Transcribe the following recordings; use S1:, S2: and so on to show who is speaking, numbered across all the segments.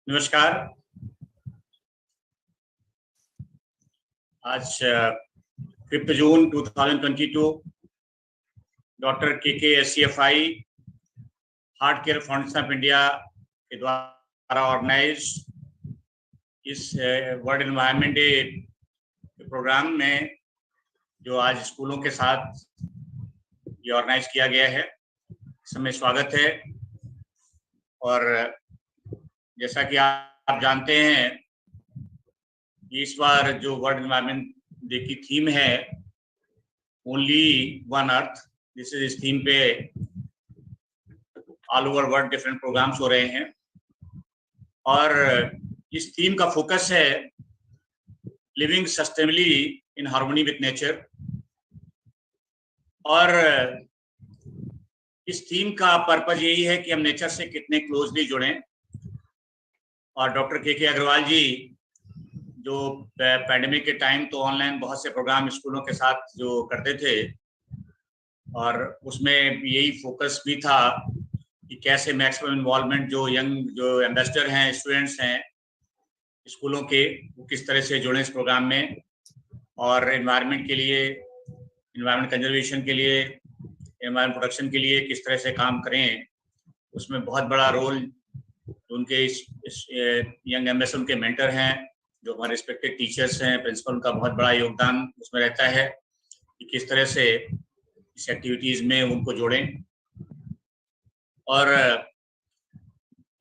S1: नमस्कार। आज 5 जून 2022 doctor KKSCFI heart care foundation of India के द्वारा ऑर्गेनाइज इस वर्ल्ड एनवायरनमेंट डे प्रोग्राम में जो आज स्कूलों के साथ ये ऑर्गेनाइज किया गया है, इसमें स्वागत है। और जैसा कि आप जानते हैं, इस बार जो वर्ल्ड एनवायरनमेंट डे की थीम है ओनली वन अर्थ, इस थीम पे all over world different programs हो रहे हैं और इस थीम का फोकस है living sustainably in harmony with nature. और इस थीम का पर्पज यही है कि हम नेचर से कितने क्लोजली जुड़ें। और डॉक्टर KK अग्रवाल जी जो पैंडेमिक के टाइम तो ऑनलाइन बहुत से प्रोग्राम स्कूलों के साथ जो करते थे और उसमें यही फोकस भी था कि कैसे मैक्सिमम इन्वॉल्वमेंट जो यंग जो एम्बेसडर हैं, स्टूडेंट्स हैं स्कूलों के, वो किस तरह से जुड़ें इस प्रोग्राम में और एनवायरनमेंट के लिए, एनवायरनमेंट कंजर्वेशन के लिए, एनवायरनमेंट प्रोटेक्शन के लिए किस तरह से काम करें। उसमें बहुत बड़ा रोल उनके इस यंग एम्बेसडर उनके मेंटर हैं, जो हमारे रिस्पेक्टेड टीचर्स हैं, प्रिंसिपल, उनका बहुत बड़ा योगदान उसमें रहता है कि किस तरह से इस एक्टिविटीज़ में उनको जोड़ें। और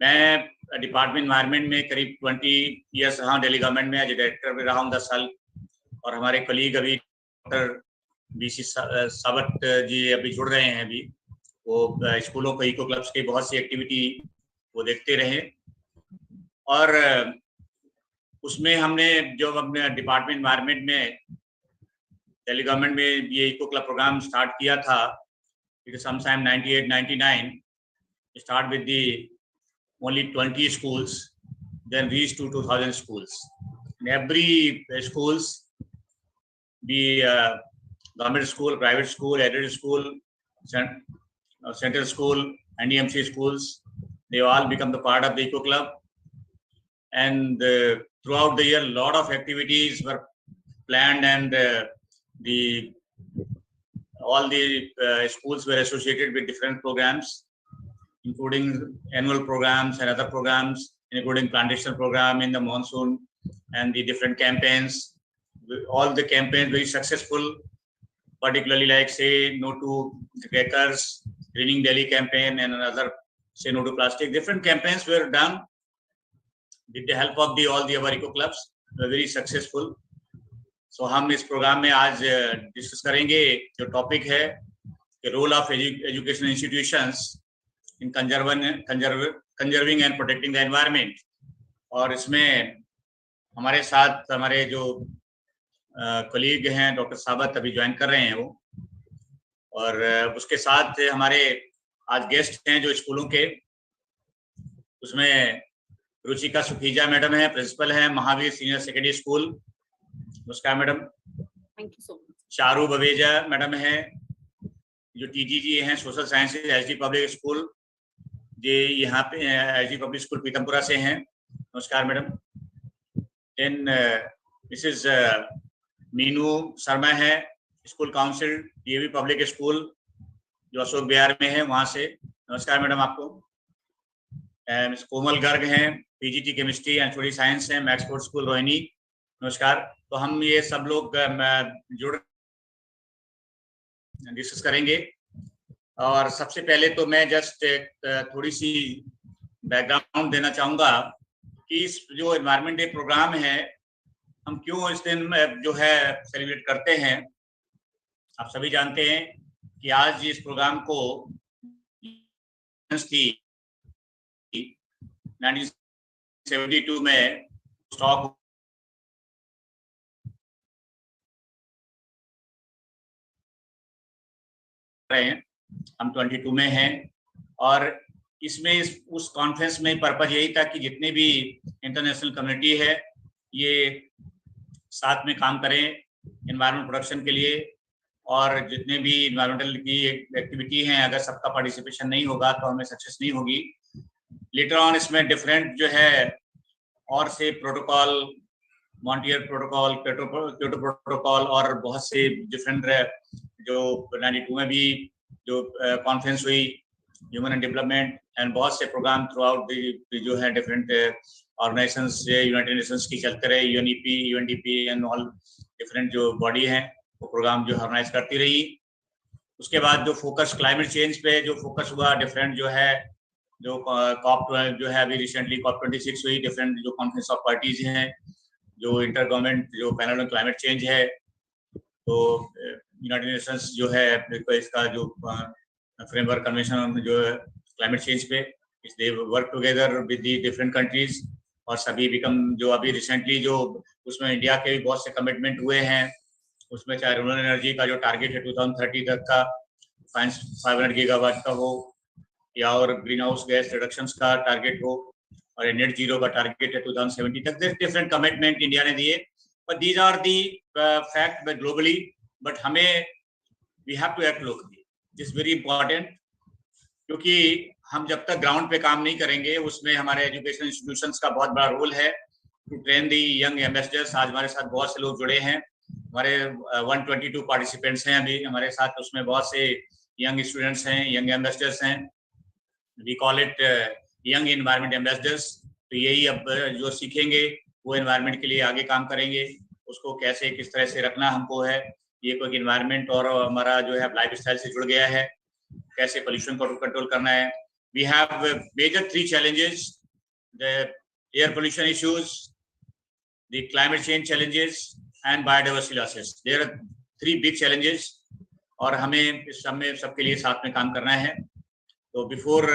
S1: मैं डिपार्टमेंट एनवायरनमेंट में करीब 20 ईयर्स रहा, दिल्ली गवर्नमेंट में एज डायरेक्टर भी रहा हूँ 10 साल। और हमारे कलीग अभी डॉक्टर BC सावत जी अभी जुड़ रहे हैं, अभी वो स्कूलों को इको क्लब्स की बहुत सी एक्टिविटी वो देखते रहे। और उसमें हमने जो अपने डिपार्टमेंट एनवायरनमेंट में दिल्ली गवर्नमेंट में ये इको क्लब प्रोग्राम स्टार्ट किया था, it is sometime 98-99, start with the only 20 schools, then reached to 2000 schools. In every schools, be government school, private school, aided school, central school, NDMC schools, they all become the part of the eco club. And throughout the year, a lot of activities were planned, and all the schools were associated with different programs, including annual programs and other programs, including plantation program in the monsoon and the different campaigns. All the campaigns very successful, particularly like say no to crackers, greening Delhi campaign, and another say no to plastic. Different campaigns were done with the help of all the our eco clubs, were very successful. So हम इस programme में आज discuss करेंगे जो topic है role of education institutions in conserving and protecting the environment। और इसमें हमारे साथ हमारे जो कलीग हैं डॉक्टर साबत अभी ज्वाइन कर रहे हैं वो, और उसके साथ हमारे आज गेस्ट हैं जो स्कूलों के, उसमें रुचिका सुखीजा मैडम है, प्रिंसिपल हैं महावीर सीनियर सेकेंडरी स्कूल। नमस्कार madam.
S2: Thank you so much.
S1: Charu Baweja madam है जो TGG हैं, social sciences HD public school, ये यहाँ पे HD पब्लिक स्कूल पीतमपुरा से हैं। नमस्कार madam. Then Mrs Meenu Sharma है, school council DAV public school जो अशोक बिहार में है, वहाँ से। नमस्कार मैडम आपको। मिस कोमल गर्ग हैं, PGT chemistry and social science हैं, मैक्सफोर्ड स्कूल रोहिणी। नमस्कार। तो हम ये सब लोग जुड़ डिस्कस करेंगे। और सबसे पहले तो मैं जस्ट थोड़ी सी बैकग्राउंड देना चाहूँगा कि इस जो एनवायरनमेंट डे प्रोग्राम है हम क्यों इस दिन जो है सेलिब्रेट करते हैं। आप सभी जानते हैं कि आज इस प्रोग्राम को थी 1972 में स्टॉक रहे हैं, हम 22 में हैं। और इसमें उस कॉन्फ्रेंस में पर्पज यही था कि जितने भी इंटरनेशनल कम्युनिटी है ये साथ में काम करें एनवायरनमेंट प्रोटेक्शन के लिए, और जितने भी एनवायरमेंटल की एक्टिविटी हैं अगर सबका पार्टिसिपेशन नहीं होगा तो हमें सक्सेस नहीं होगी। लेटर ऑन इसमें डिफरेंट जो है और से protocol, Montreal protocol, Kyoto protocol और बहुत से डिफरेंट जो 92 में भी जो कॉन्फ्रेंस हुई ह्यूमन एंड डेवलपमेंट एंड बहुत से प्रोग्राम थ्रू आउट जो है डिफरेंट ऑर्गेनाइजेशंस, यूनाइटेड नेशंस की चलते रहे, UNEP, UNDP and all different जो बॉडी हैं वो प्रोग्राम जो ऑर्गेनाइज करती रही। उसके बाद जो फोकस क्लाइमेट चेंज पे जो फोकस हुआ, डिफरेंट जो है जो कॉप जो है अभी रिसेंटली कॉप 26 हुई, डिफरेंट जो कॉन्फ्रेंस ऑफ पार्टीज हैं, जो इंटर गवर्नमेंट जो पैनल ऑन क्लाइमेट चेंज है, तो यूनाइटेड नेशंस जो है इसका जो फ्रेमवर्क कन्वेंशन जो है क्लाइमेट चेंज पे, they work together with the different countries और सभी बिकम जो अभी रिसेंटली जो उसमें इंडिया के भी बहुत से कमिटमेंट हुए हैं, उसमें चाहे रिन्यूएबल एनर्जी का जो टारगेट है 2030 तक का 500 गीगावाट का हो, या और ग्रीन हाउस गैस रिडक्शंस का टारगेट हो, और नेट जीरो का टारगेट है 2070 तक। डिफरेंट कमिटमेंट इंडिया ने दिए, but these are the fact globally, but हमें we have to act locally, is very important, क्योंकि हम जब तक ग्राउंड पे काम नहीं करेंगे, उसमें हमारे एजुकेशन इंस्टीट्यूशंस का बहुत बड़ा रोल है to train the young ambassadors. आज हमारे साथ बहुत से लोग जुड़े हैं, हमारे 122 पार्टिसिपेंट्स हैं अभी हमारे साथ, उसमें बहुत से यंग स्टूडेंट्स हैं, यंग एम्बेसडर्स हैं, we call it young environment ambassadors. तो यही अब जो सीखेंगे वो एनवायरनमेंट के लिए आगे काम करेंगे, उसको कैसे किस तरह से रखना हमको है, ये कोई एनवायरनमेंट और हमारा जो है लाइफ स्टाइल से जुड़ गया है, कैसे पोल्यूशन को कंट्रोल करना है। We have major 3 challenges: the air pollution issues, the climate change challenges and biodiversity losses. There are 3 big challenges और हमें इस सब में सबके लिए साथ में काम करना है। तो before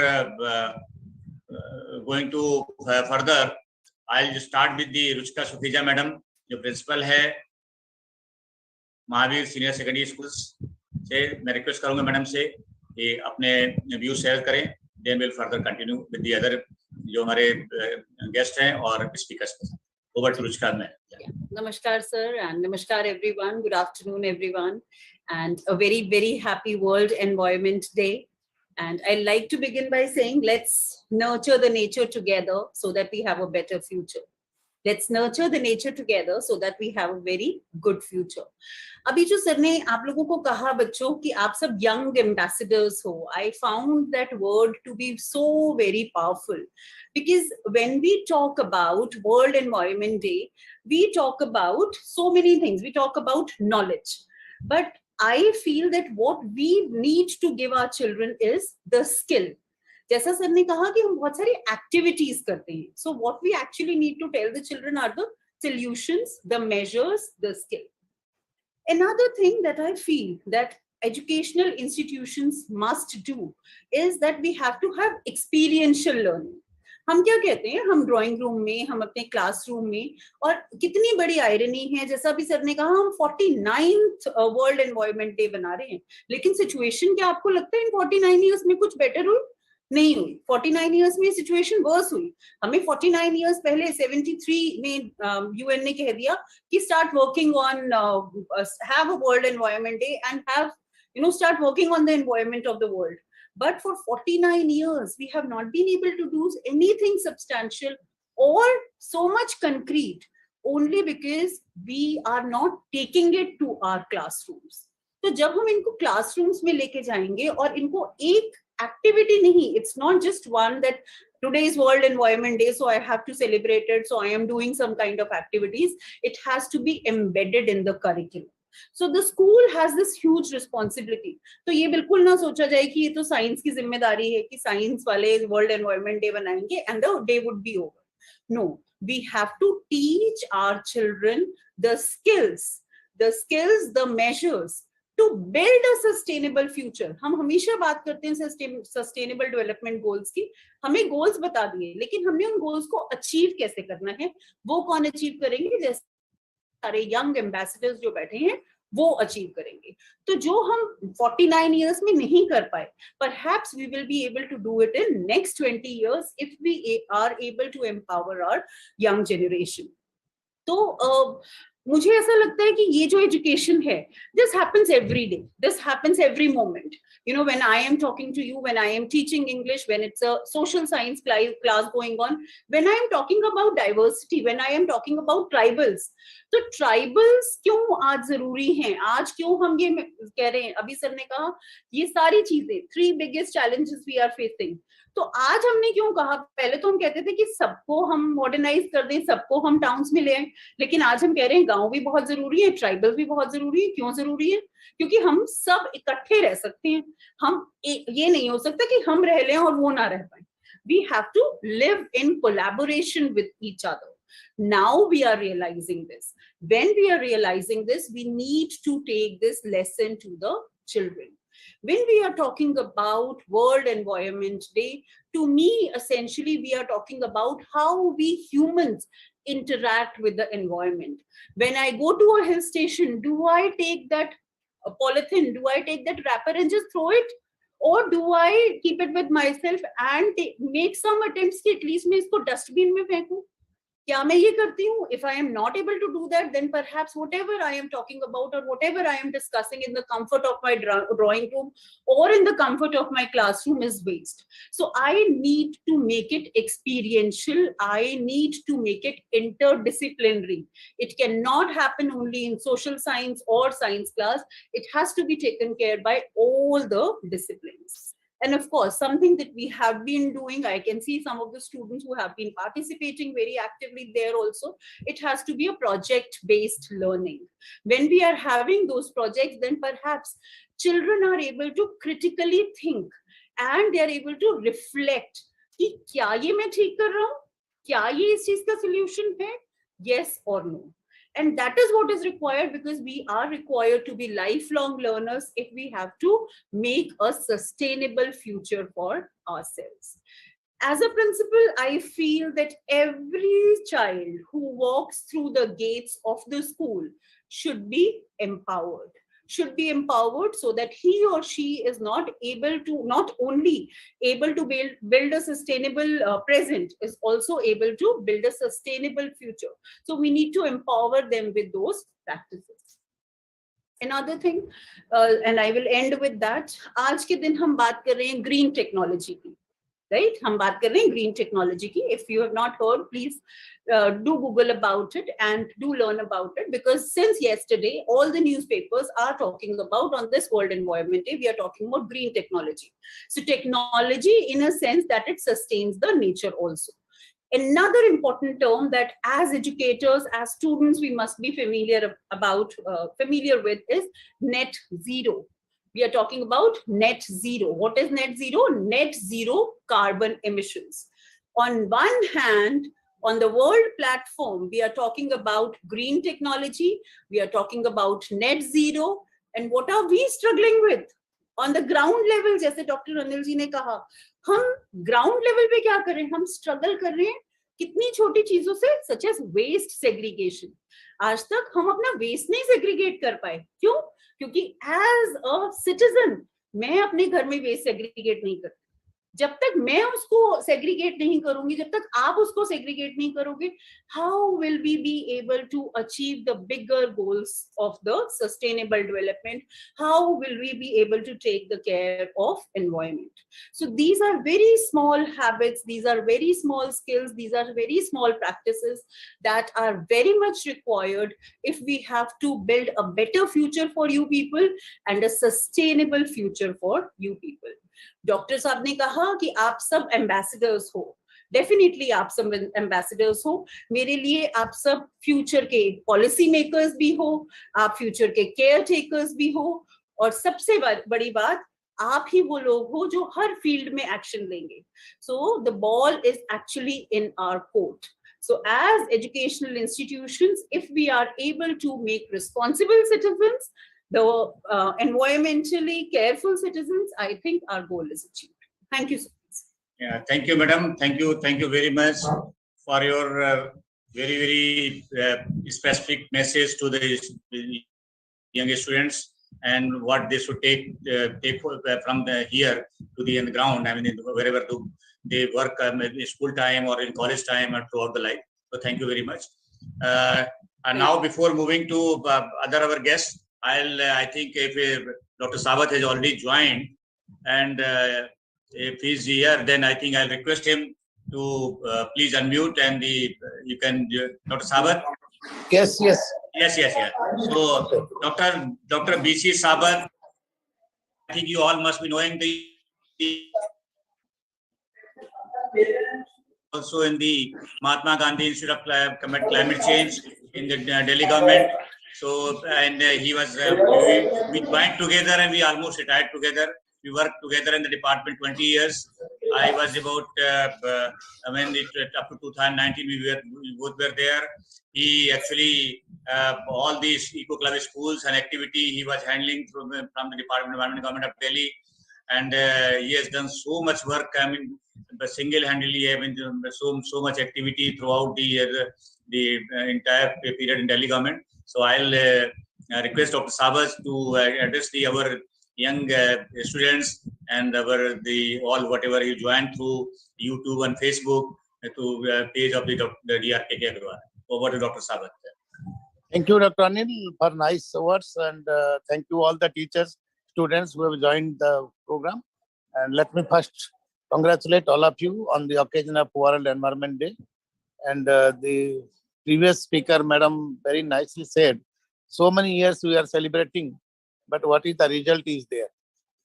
S1: going to further, I will start with the Ruchika Sukhija madam, जो प्रिंसिपल है महावीर सीनियर सेकेंडरी स्कूल से। मैं रिक्वेस्ट करूंगा मैडम से कि अपने व्यू शेयर करें, then will further continue with the other जो हमारे गेस्ट हैं और speakers. Over to Ruchika ma'am.
S2: Namaskar, sir, and namaskar, everyone. Good afternoon, everyone, and a very, very happy World Environment Day. And I'd like to begin by saying, let's nurture the nature together so that we have a better future. Let's nurture the nature together so that we have a very good future. अभी जो sir ने आप लोगों को कहा बच्चों कि आप सब young ambassadors हो, I found that word to be so very powerful, because when we talk about World Environment Day, we talk about so many things. We talk about knowledge, but I feel that what we need to give our children is the skill. जैसा sir ने कहा कि हम बहुत सारी activities करते हैं, so what we actually need to tell the children are the solutions, the measures, the skill. Another thing that I feel that educational institutions must do is that we have to have experiential learning. हम क्या कहते हैं, हम drawing room में, हम अपने classroom में, और कितनी बड़ी आयरनी है, जैसा भी सर ने कहा, हम 49th वर्ल्ड एनवायरनमेंट डे बना रहे हैं, लेकिन सिचुएशन क्या आपको लगता है इन 49 इयर्स में कुछ बेटर हुई? नहीं हुई. 49 इयर्स में सिचुएशन वर्स हुई. हमें 49 इयर्स पहले 73 में यूएन ने कह दिया कि start working on, have a world environment day and have start working on the environment of the world. But for 49 years we have not been able to do anything substantial or so much concrete, only because we are not taking it to our classrooms. तो जब हम इनको classrooms में लेके जाएंगे और इनको एक एक्टिविटी नहीं, it's not just one that today is World Environment Day, so I have to celebrate it, so I am doing some kind of activities. It has to be embedded in the curriculum. So the school has this huge responsibility. तो ये बिल्कुल ना सोचा जाए कि ये तो science की जिम्मेदारी है कि साइंस वाले वर्ल्ड एनवायरनमेंट डे बनाएंगे and the day would be over. No, we have to teach our children the skills, the measures to build a sustainable future. हम हमेशा बात करते हैं सस्टेनेबल डेवलपमेंट गोल्स की, हमें गोल्स बता दिए, लेकिन हमने उन गोल्स को अचीव कैसे करना है, वो कौन अचीव करेंगे? जैसे सारे यंग एम्बेसडर्स जो बैठे हैं वो अचीव करेंगे. तो जो हम 49 इयर्स में नहीं कर पाए, perhaps we will be able to do it in next 20 years if we are able to empower our young generation. तो मुझे ऐसा लगता है कि ये जो एजुकेशन है, this happens every day, this happens every moment. You know, when I am talking to you, when I am teaching English, when it's a social science class going on, when I am talking about diversity, when I am talking about tribals, तो tribals क्यों आज जरूरी हैं? आज क्यों हम ये कह रहे हैं? अभी सर ने कहा ये सारी चीजें, 3 biggest challenges we are facing. तो आज हमने क्यों कहा? पहले तो हम कहते थे कि सबको हम मॉडर्नाइज कर दें, सबको हम टाउन्स में ले आए, लेकिन आज हम कह रहे हैं गांव भी बहुत जरूरी है, ट्राइबल भी बहुत जरूरी है. क्यों जरूरी है? क्योंकि हम सब इकट्ठे रह सकते हैं. हम ये नहीं हो सकता कि हम रह लें और वो ना रह पाए. We have to live in collaboration with each other. Now we are realizing this. When we are realizing this, we need to take this lesson to the children. When we are talking about World Environment Day, to me, essentially, we are talking about how we humans interact with the environment. When I go to a hill station, do I take that polythene, do I take that wrapper and just throw it? Or do I keep it with myself and make some attempts कि at least मैं इसको dustbin में फेंकूं? क्या मैं ये करती हूँ? If I am not able to do that, then perhaps whatever I am talking about or whatever I am discussing in the comfort of my drawing room or in the comfort of my classroom is waste. So I need to make it experiential. I need to make it interdisciplinary. It cannot happen only in social science or science class. It has to be taken care by all the disciplines. And of course, something that we have been doing, I can see some of the students who have been participating very actively there also. It has to be a project-based learning. When we are having those projects, then perhaps children are able to critically think and they are able to reflect कि क्या ये मैं ठीक कर रहा हूँ? क्या ये इस चीज का solution है? Yes or no? And that is what is required, because we are required to be lifelong learners if we have to make a sustainable future for ourselves. As a principal, I feel that every child who walks through the gates of the school should be empowered. Should be empowered so that he or she is not only able to build a sustainable present, is also able to build a sustainable future. So we need to empower them with those practices. Another thing, and I will end with that, आज के दिन हम बात कर रहे हैं green technology की. Right? हम बात कर रहे हैं green technology की. If you have not heard, please do Google about it and do learn about it, because since yesterday, all the newspapers are talking about, on this World Environment Day, we are talking about green technology. So technology in a sense that it sustains the nature also. Another important term that as educators, as students, we must be familiar with is net zero. We are talking about net zero. What is net zero? Net zero carbon emissions. On one hand, on the world platform, we are talking about green technology. We are talking about net zero. And what are we struggling with? On the ground level, जैसे doctor Anil ji ने कहा, हम ground level पे क्या कर रहे हैं? हम struggle कर रहे हैं कितनी छोटी चीजों से, such as waste segregation. आज तक हम अपना waste नहीं segregate कर पाए. क्यों? क्योंकि as a citizen, मैं अपने घर में waste segregate नहीं करती. जब तक मैं उसको सेग्रीगेट नहीं करूंगी, जब तक आप उसको सेग्रीगेट नहीं करोगे, how will we be able to achieve the bigger goals of the sustainable development? How will we be able to take the care of environment? So these are very small habits, these are very small skills, these are very small practices that are very much required if we have to build a better future for you people and a sustainable future for you people. Doctor साहब ने कहा कि आप सब ambassadors हो. Definitely आप सब ambassadors हो. मेरे लिए आप सब फ्यूचर के पॉलिसी मेकर्स भी हो, आप फ्यूचर के केयर टेकर्स भी हो, और सबसे बड़ी बात, आप ही वो लोग हो जो हर फील्ड में एक्शन लेंगे. So the ball is actually in our court. So as educational institutions, if we are able to make responsible citizens, the environmentally careful citizens, I think our goal is achieved. Thank you so much.
S1: Yeah, thank you, madam. Thank you very much for your very specific message to the young students and what they should take from here to the ground. I mean, wherever they work in school time or in college time or throughout the life. So thank you very much. Now, before moving to other our guests, I think if Dr. Sabat has already joined, and if he's here, then I think I'll request him to please unmute, and you can, Dr. Sabat.
S3: Yes.
S1: Yes. So, Dr. BC Sabat, I think you all must be knowing the also in the Mahatma Gandhi Institute of Climate Change in the Delhi government. So, and he was, we joined together and we almost retired together. We worked together in the department 20 years. I was about, up to 2019, we both were there. He actually, all these Eco Club schools and activity he was handling from the Department of Environment, Government of Delhi. And he has done so much work. I mean, single-handedly, having so much activity throughout the entire period in Delhi government. So I'll request Dr. Sabas to address our young students and all whatever you joined through YouTube and Facebook to page of the DRK Agarwal. Over to Dr. Sabas.
S3: Thank you, Dr. Anil, for nice words, and thank you all the teachers, students who have joined the program. And let me first congratulate all of you on the occasion of World Environment Day. And the previous speaker, madam, very nicely said, so many years we are celebrating, but what is the result is there.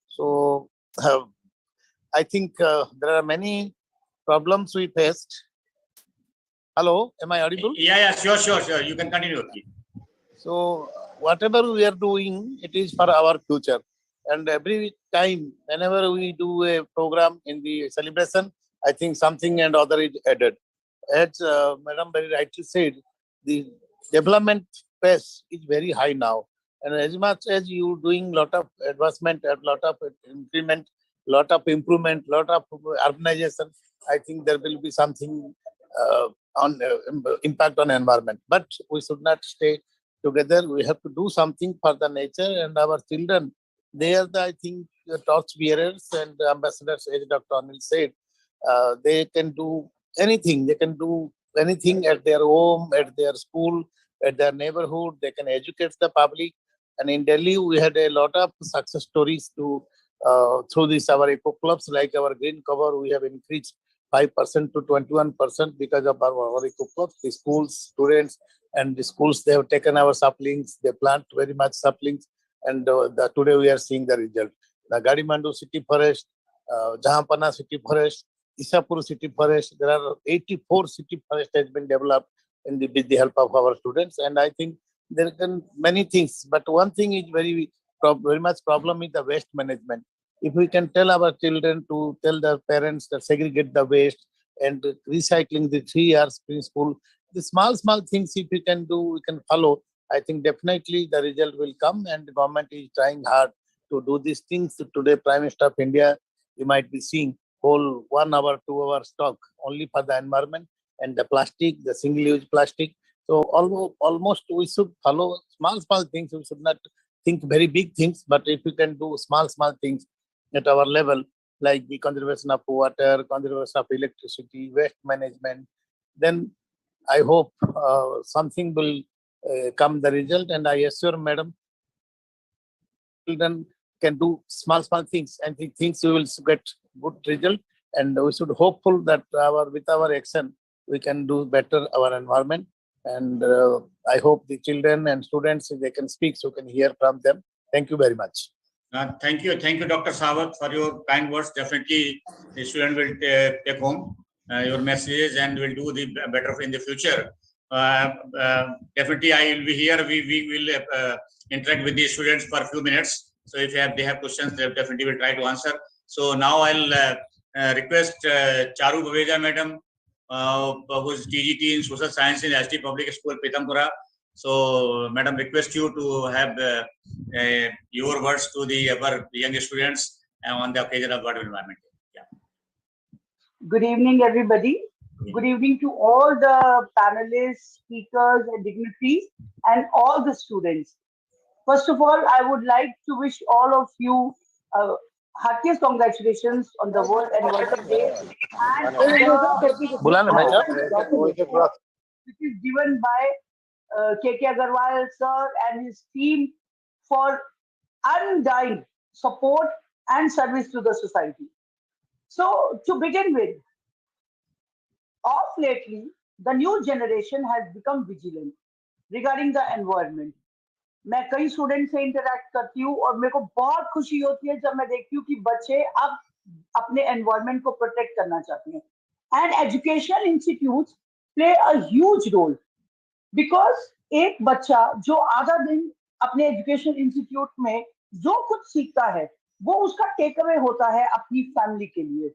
S3: So I think there are many problems we faced. Hello, am I audible?
S1: Yeah, sure. You can continue.
S3: So whatever we are doing, it is for our future. And every time, whenever we do a program in the celebration, I think something and other is added. As Madam very rightly said, the development pace is very high now. And as much as you doing lot of advancement, a lot of increment, lot of improvement, lot of urbanization, I think there will be something on impact on environment. But we should not stay together. We have to do something for the nature and our children. They are I think, the torch bearers and ambassadors, as Dr. Anil said. They can do anything. They can do anything at their home, at their school, at their neighborhood. They can educate the public. And in Delhi, we had a lot of success stories through this our eco clubs, like our green cover. We have increased 5% to 21% because of our eco clubs. The schools, students, and the schools, they have taken our saplings. They plant very much saplings. And today we are seeing the result. The Gadimandu City Forest, Jahanpana City Forest, Isapur City Forest, there are 84 city forest has been developed with the help of our students. And I think there are many things, but one thing is very much problem is the waste management. If we can tell our children to tell their parents to segregate the waste and recycling the 3 R's principle, the small things if we can do, we can follow, I think definitely the result will come, and the government is trying hard to do these things. Today, Prime Minister of India, you might be seeing whole 1 hour, 2 hour stock only for the environment and the plastic, the single-use plastic. So almost we should follow small things. We should not think very big things, but if we can do small things at our level, like the conservation of water, conservation of electricity, waste management, then I hope something will come the result. And I assure madam, children can do small things, and the things we will get good result. And we should hopeful that with our action we can do better our environment. And I hope the children and students, if they can speak, so can hear from them. Thank you very much.
S1: Thank you, Dr. Sawat, for your kind words. Definitely, the student will take home your messages and will do the better in the future. Definitely, I will be here. We will interact with the students for a few minutes. So if they have questions, they definitely will try to answer. So now I'll request Charu Baveja, madam, who is TGT in Social Science in SD Public School, Pitampura. So, madam, request you to have your words to our young students on the occasion of World Environment Day. Yeah.
S4: Good evening, everybody. Good evening to all the panelists, speakers, and dignitaries, and all the students. First of all, I would like to wish all of you heartiest congratulations on the World Environment Day and which is given by K.K. Agarwal sir and his team for undying support and service to the society. So, to begin with, of lately, the new generation has become vigilant regarding the environment. मैं कई student से interact करती हूँ और मेरे को बहुत खुशी होती है जब मैं देखती हूँ कि बच्चे अब अपने एनवायरनमेंट को प्रोटेक्ट करना चाहते हैं and educational institutes play a huge role because एक बच्चा जो आधा दिन अपने एजुकेशन इंस्टीट्यूट में जो कुछ सीखता है वो उसका टेक अवे होता है अपनी फैमिली के लिए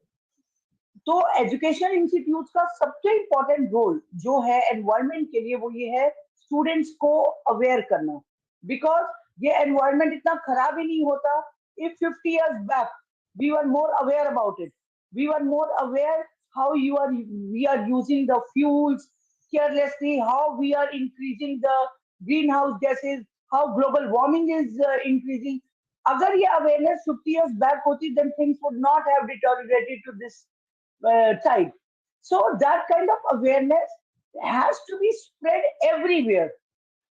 S4: तो एजुकेशन इंस्टीट्यूट का सबसे इंपॉर्टेंट रोल जो है एनवायरनमेंट के लिए वो ये है स्टूडेंट्स को अवेयर करना बिकॉज ये एनवायरनमेंट इतना खराब ही नहीं होता if 50 years back we were more aware about it we were more aware how we are using the fuels carelessly how we are increasing the greenhouse gases how global warming is increasing अगर ये awareness 50 years back होती then things would not have deteriorated to this type so that kind of awareness has to be spread everywhere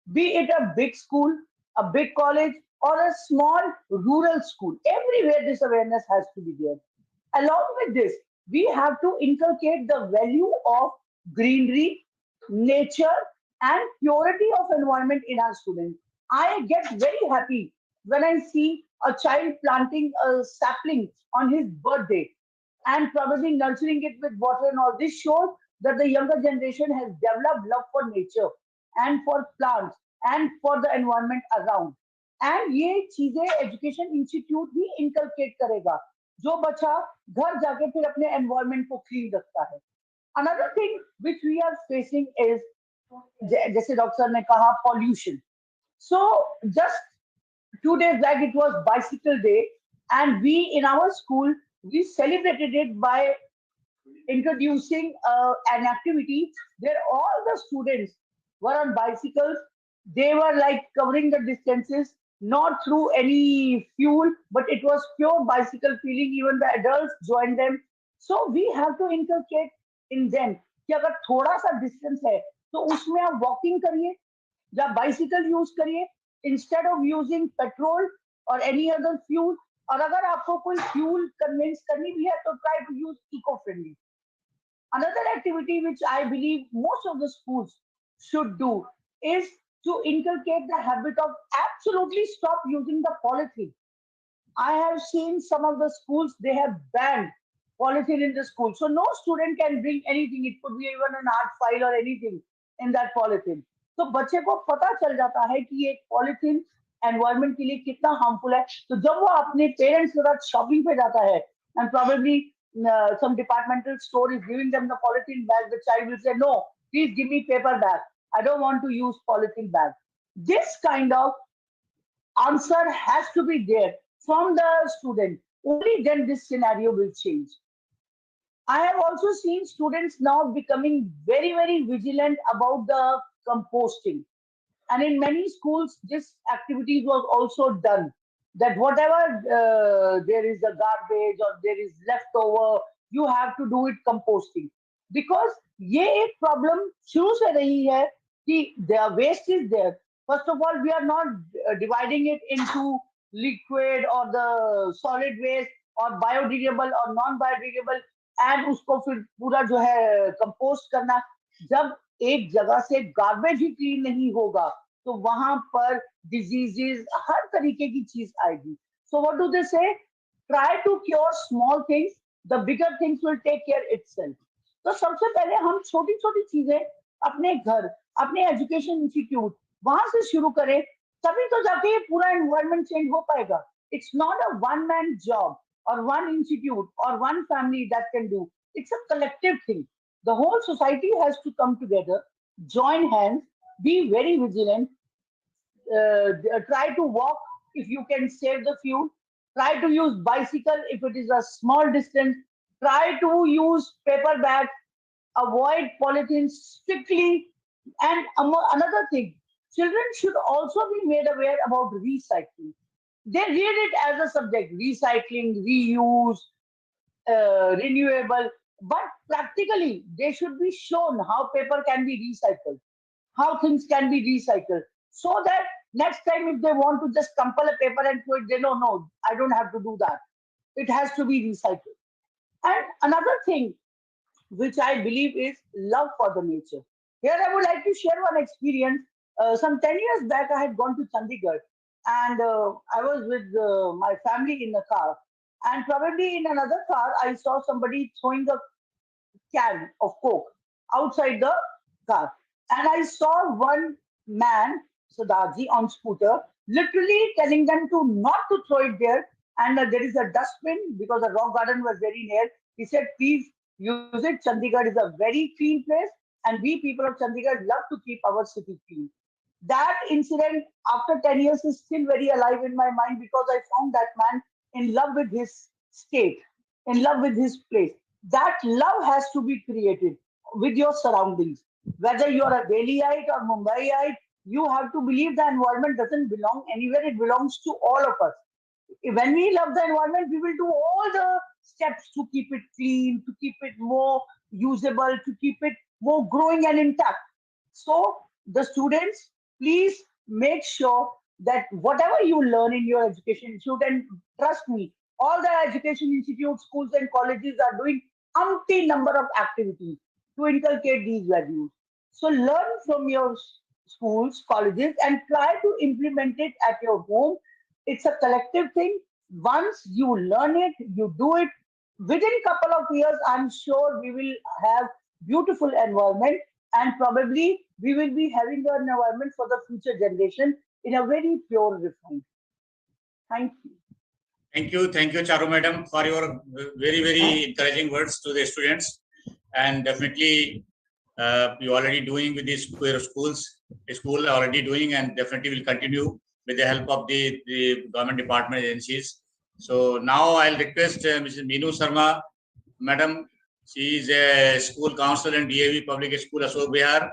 S4: be it a big school, a big college, or a small rural school. Everywhere this awareness has to be there. Along with this, we have to inculcate the value of greenery, nature, and purity of environment in our students. I get very happy when I see a child planting a sapling on his birthday and probably nurturing it with water and all. This shows that the younger generation has developed love for nature and for plants and for the environment around. And ये चीजें education institute भी inculcate करेगा जो बच्चा घर जाके फिर अपने एनवायरनमेंट को क्लीन रखता है another thing which we are facing is जैसे डॉक्टर सर ने कहा pollution so just 2 days back it was bicycle day and we in our school we celebrated it by introducing an activity where all the students were on bicycles they were like covering the distances not through any fuel but it was pure bicycle feeling even the adults joined them so we have to inculcate in them कि अगर थोड़ा सा distance है तो उसमें आप walking करिए या बाइसिकल यूज करिए इंस्टेड ऑफ यूजिंग पेट्रोल और एनी अदर फ्यूल और अगर आपको कोई फ्यूल कन्विंस करनी भी है तो try to use eco friendly another activity which I believe most of the schools should do is to inculcate the habit of absolutely stop using the polythene. I have seen some of the schools, they have banned polythene in the school. So no student can bring anything. It could be even an art file or anything in that polythene. तो बच्चे को पता चल जाता है कि ये polythene environment के लिए कितना हार्मफुल है तो जब वो अपने पेरेंट्स के साथ शॉपिंग पे जाता है and probably some departmental store is giving them the polythene bag, the child will say, no, please give me paper bag. I don't want to use polythene bag. This kind of answer has to be there from the student. Only then this scenario will change. I have also seen students now becoming very, very vigilant about the composting. And in many schools, this activity was also done. That whatever there is a garbage or there is leftover, you have to do it composting. Because ये एक problem शुरू से रही है कि the waste is there. First of all, we are not dividing it into liquid or the solid waste or biodegradable or non-biodegradable and उसको फिर पूरा जो है compost करना. जब एक जगह से garbage ही clean नहीं होगा तो वहां पर डिजीजेस हर तरीके की चीज आएगी so what do they say try to cure small things the bigger things will take care itself तो सबसे पहले हम छोटी छोटी चीजें अपने घर अपने एजुकेशन इंस्टीट्यूट वहां से शुरू करें तभी तो जाके ये पूरा एनवायरनमेंट चेंज हो पाएगा it's not a one man job और वन इंस्टीट्यूट और one family that can do it's a collective thing the whole society has to come together join hands be very vigilant try to walk if you can save the fuel try to use bicycle if it is a small distance try to use paper bag avoid polythene strictly and another thing children should also be made aware about recycling they read it as a subject recycling reuse renewable but practically they should be shown how paper can be recycled how things can be recycled, so that next time if they want to just crumple a paper and throw it, they know, no, I don't have to do that. It has to be recycled. And another thing which I believe is love for the nature. Here, I would like to share one experience. Some 10 years back, I had gone to Chandigarh, and I was with my family in a car. And probably in another car, I saw somebody throwing a can of Coke outside the car. And I saw one man, Sadaji, on scooter, literally telling them to not to throw it there. And there is a dustbin because the rock garden was very near. He said, please use it. Chandigarh is a very clean place. And we people of Chandigarh love to keep our city clean. That incident after 10 years is still very alive in my mind because I found that man in love with his state, in love with his place. That love has to be created with your surroundings. Whether you're a Delhiite or Mumbaiite, you have to believe the environment doesn't belong anywhere, it belongs to all of us. When we love the environment, we will do all the steps to keep it clean, to keep it more usable, to keep it more growing and intact. So, the students, please make sure that whatever you learn in your education institute, and trust me, all the education institutes, schools, and colleges are doing umpty number of activities to inculcate these values. So learn from your schools, colleges, and try to implement it at your home. It's a collective thing. Once you learn it, you do it. Within couple of years, I'm sure we will have beautiful environment, and probably we will be having an environment for the future generation in a very pure refined. Thank you.
S1: Thank you, Charu Madam, for your very, very encouraging words to the students. And definitely, you already doing with these schools, the school already doing, and definitely will continue with the help of the government department agencies. So now I'll request Mrs. Meenu Sharma, Madam. She is a school counselor in DAV Public School, Ashok Vihar.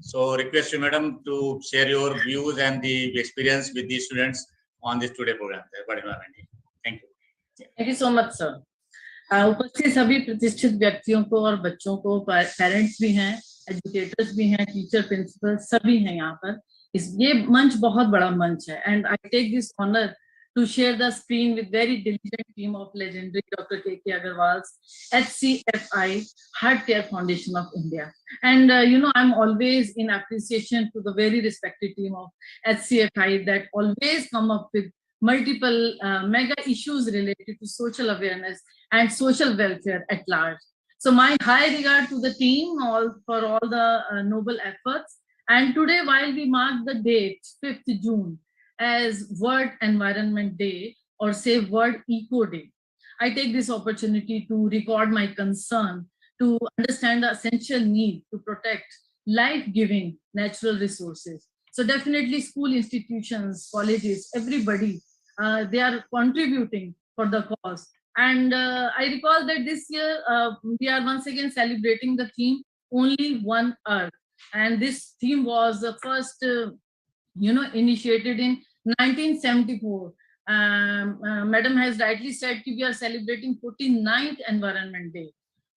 S1: So request you, Madam, to share your views and the experience with the students on this today program. Thank you.
S5: Thank you so much, sir. उपस्थित सभी प्रतिष्ठित व्यक्तियों को और बच्चों को, parents भी हैं, एजुकेटर्स भी हैं, टीचर, प्रिंसिपल सभी हैं यहाँ पर. ये मंच बहुत बड़ा मंच है, and I take this honor to share the screen with very diligent team of legendary Dr. K.K. Agarwal's HCFI Heart Care Foundation of India. And I'm always in appreciation to the very respected team of HCFI that always come up with multiple mega issues related to social awareness and social welfare at large. So my high regard to the team for all the noble efforts. And today, while we mark the date 5th June as World Environment Day, or say World Eco Day, I take this opportunity to record my concern to understand the essential need to protect life-giving natural resources. So definitely school institutions, colleges, everybody, they are contributing for the cause. And I recall that this year, we are once again celebrating the theme, Only One Earth. And this theme was first, initiated in 1974. Madam has rightly said we are celebrating 49th Environment Day.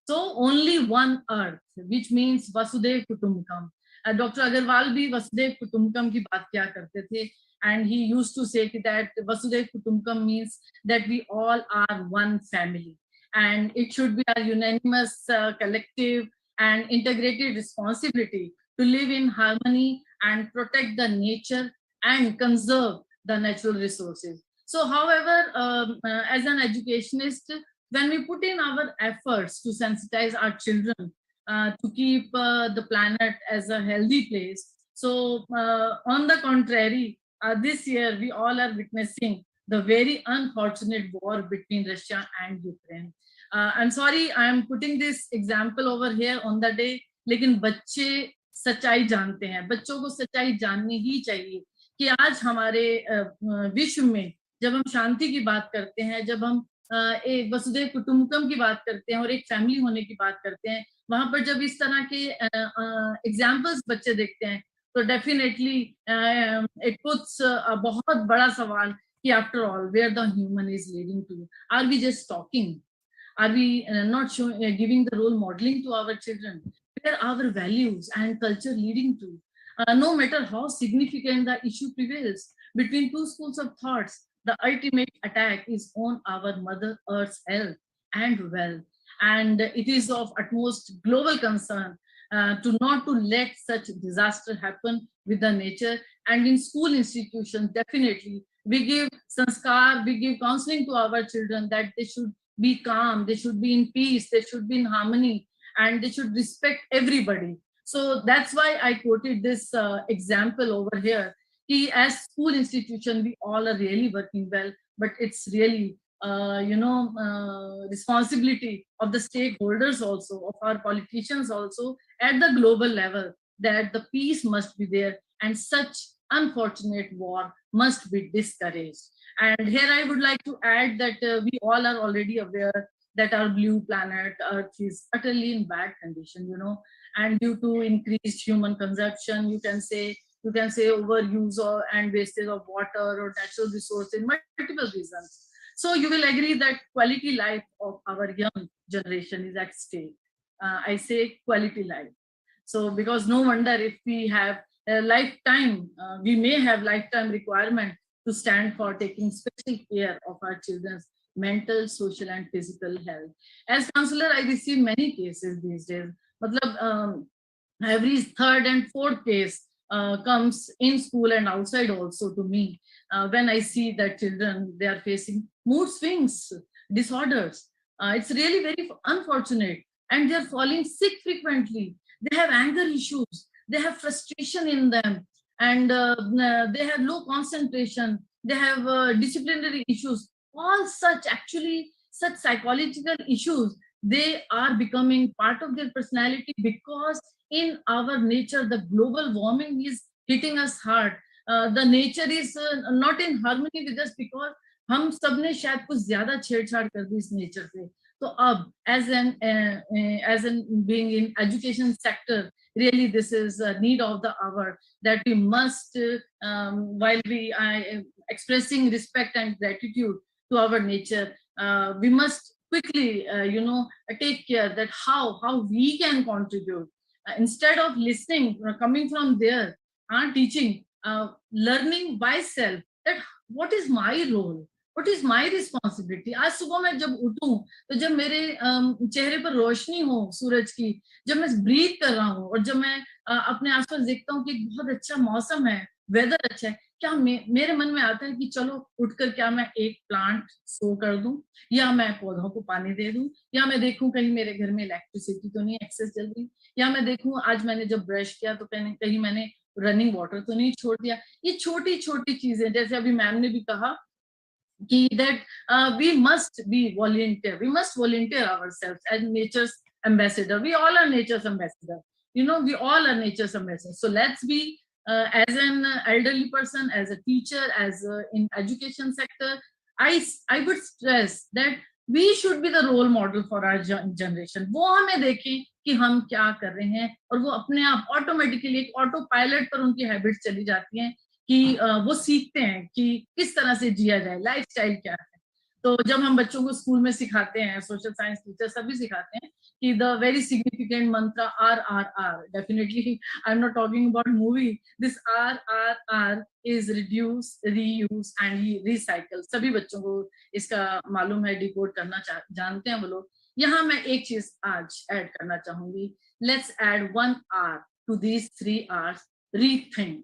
S5: So only one Earth, which means Vasudev Kutumbakam. Dr. Agarwal bhi Vasudev Kutumbakam ki baat kiya karte the, and he used to say that Vasudev Kutumbakam means that we all are one family, and it should be a unanimous, collective, and integrated responsibility to live in harmony and protect the nature and conserve the natural resources. So, however, as an educationist, when we put in our efforts to sensitize our children to keep the planet as a healthy place, so on the contrary, this year we all are witnessing the very unfortunate war between Russia and Ukraine. I'm sorry, I'm putting this example over here on the day, लेकिन बच्चे सच्चाई जानते हैं. बच्चों को सच्चाई जाननी ही चाहिए कि आज हमारे विश्व में जब हम शांति की बात करते हैं, जब हम एक वसुदेव कुटुंबकम की बात करते हैं और एक फैमिली होने की बात करते हैं, वहां पर जब इस तरह के एग्जाम्पल्स बच्चे देखते हैं तो डेफिनेटली इट पुट्स बहुत बड़ा सवाल कि after all where the human is leading to. Are we just talking? Are we not showing, giving the role modeling to our children? Where are our values and culture leading to? No matter how significant the issue prevails between two schools of thoughts, the ultimate attack is on our Mother Earth's health and wealth. And it is of utmost global concern to not to let such disaster happen with the nature. And in school institutions, definitely, we give sanskar, we give counseling to our children that they should be calm, they should be in peace, they should be in harmony, and they should respect everybody. So that's why I quoted this example over here. As school institution, we all are really working well, but it's really responsibility of the stakeholders also, of our politicians also at the global level, that the peace must be there and such unfortunate war must be discouraged. And here I would like to add that we all are already aware that our blue planet Earth is utterly in bad condition, and due to increased human consumption, you can say overuse and wastage of water or natural resources, multiple reasons. So you will agree that quality life of our young generation is at stake. I say quality life. So because no wonder if we have a lifetime, we may have lifetime requirement to stand for taking special care of our children's mental, social and physical health. As counselor, I receive many cases these days. Every third and fourth case comes in school and outside also to me when I see that children, they are facing mood swings, disorders. It's really very unfortunate, and they're falling sick frequently. They have anger issues, they have frustration in them, and they have low concentration, they have disciplinary issues. All such psychological issues, they are becoming part of their personality because in our nature, the global warming is hitting us hard. The nature is not in harmony with us because हम सब ने शायद कुछ ज्यादा छेड़छाड़ कर दी इस nature से. तो अब as an being in education sector, really this is a need of the hour that we must, while we are expressing respect and gratitude to our nature, we must quickly take care that how we can contribute. Instead of listening, coming from there, teaching, learning by self, that what is my role, what is my responsibility. आज सुबह मैं जब उठूं तो जब मेरे चेहरे पर रोशनी हो सूरज की, जब मैं ब्रीथ कर रहा हूँ और जब मैं अपने आसपास देखता हूँ कि बहुत अच्छा मौसम है, वेदर अच्छा है, क्या मेरे मन में आता है कि चलो उठकर क्या मैं एक प्लांट सो कर दूं, या मैं पौधों को पानी दे दूं, या मैं देखूं कहीं मेरे घर में इलेक्ट्रिसिटी तो नहीं एक्सेस चल रही, या मैं देखूं आज मैंने जब ब्रश किया तो कहीं मैंने रनिंग वाटर तो नहीं छोड़ दिया. ये छोटी छोटी चीजें, जैसे अभी मैम ने भी कहा कि that we must volunteer ourselves as nature's ambassador. We all are nature's ambassador. We all are nature's ambassador. So let's be as an elderly person, as a teacher, as in education sector, I would stress that we should be the role model for our generation. वो हमें देखें कि हम क्या कर रहे हैं और वो अपने आप ऑटोमेटिकली एक ऑटो पायलट पर उनकी हैबिट चली जाती हैं कि वो सीखते हैं कि किस तरह से जिया जाए, लाइफस्टाइल क्या है. तो जब हम बच्चों को स्कूल में सिखाते हैं, सोशल साइंस टीचर सभी सिखाते हैं कि द वेरी सिग्निफिकेंट मंत्र RRR, definitely I am not talking about movie, this RRR is reduce, reuse and recycle. सभी बच्चों को इसका मालूम है, डिकोड करना जानते हैं वो लोग. यहाँ मैं एक चीज आज ऐड करना चाहूंगी. Let's add 1 R to these 3 R's. Rethink.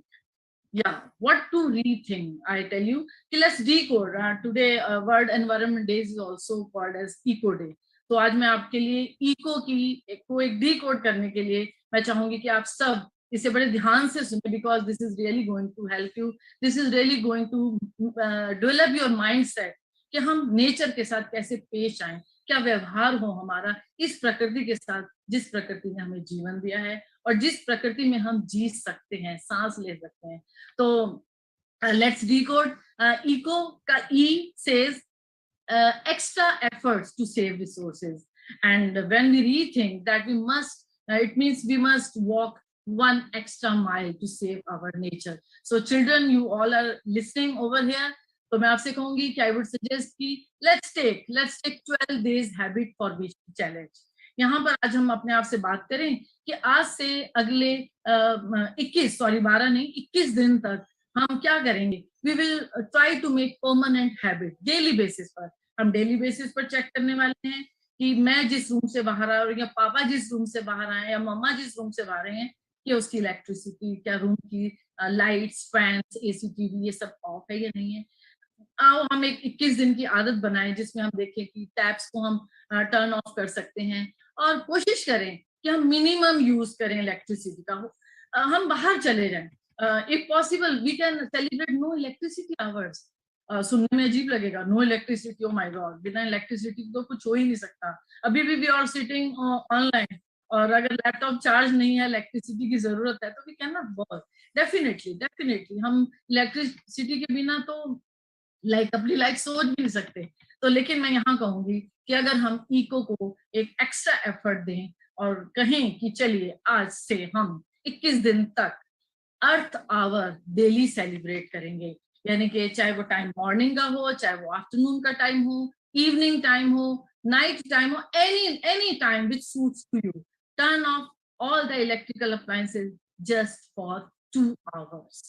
S5: Yeah, what to rethink? I tell you, let's decode. Today, World Environment Day is also called as Eco Day. तो आज मैं आपके लिए इको को एक डिकोड करने के लिए मैं चाहूंगी कि आप सब इसे बड़े ध्यान से सुने, because this is really going to help you. This is really going to develop your mindset कि हम नेचर के साथ कैसे पेश आए, क्या व्यवहार हो हमारा इस प्रकृति के साथ, जिस प्रकृति ने हमें जीवन दिया है और जिस प्रकृति में हम जी सकते हैं, सांस ले सकते हैं. तो लेट्स डिकोड. इको का ई says extra efforts to save resources, and when we rethink that, we must it means we must walk 1 extra mile to save our nature. So children, you all are listening over here, तो मैं आपसे कहूंगी कि I would suggest कि let's take 12 days habit formation challenge. यहाँ पर आज हम अपने आप से बात करें कि आज से अगले 12 नहीं 21 दिन तक हम क्या करेंगे। We will try to make permanent habit daily basis पर। हम डेली बेसिस पर चेक करने वाले हैं कि मैं जिस रूम से बाहर आ रहा हूँ या पापा जिस रूम से बाहर आए या मम्मा जिस रूम से बाहर आए हैं कि उसकी इलेक्ट्रिसिटी, क्या रूम की लाइट्स, फैंस, एसी, टीवी ये सब ऑफ है या नहीं है। आओ हम एक 21 दिन की आदत बनाएं जिसमें हम देखें कि टैप्स को हम टर्न ऑफ कर सकते हैं और कोशिश करें कि हम मिनिमम यूज करें इलेक्ट्रिसिटी का। हम बाहर चले जाएं, if possible we can celebrate no electricity hours. सुनने में अजीब लगेगा, no electricity, oh my God, बिना इलेक्ट्रिसिटी तो कुछ हो ही नहीं सकता। अभी भी वी आर सिटिंग ऑनलाइन, और अगर लैपटॉप चार्ज नहीं है, इलेक्ट्रिसिटी की जरूरत है, तो we can not work. Definitely हम इलेक्ट्रिसिटी के बिना तो अपनी लाइफ सोच भी नहीं सकते। तो लेकिन मैं यहाँ कहूंगी कि अगर हम इको को एक एक्स्ट्रा एफर्ट दें और कहें कि चलिए आज से हम 21 दिन तक अर्थ आवर डेली सेलिब्रेट करेंगे, यानी कि चाहे वो टाइम मॉर्निंग का हो, चाहे वो आफ्टरनून का टाइम हो, इवनिंग टाइम हो, नाइट टाइम हो, any time which suits to you, turn off all the electrical appliances just for 2 hours।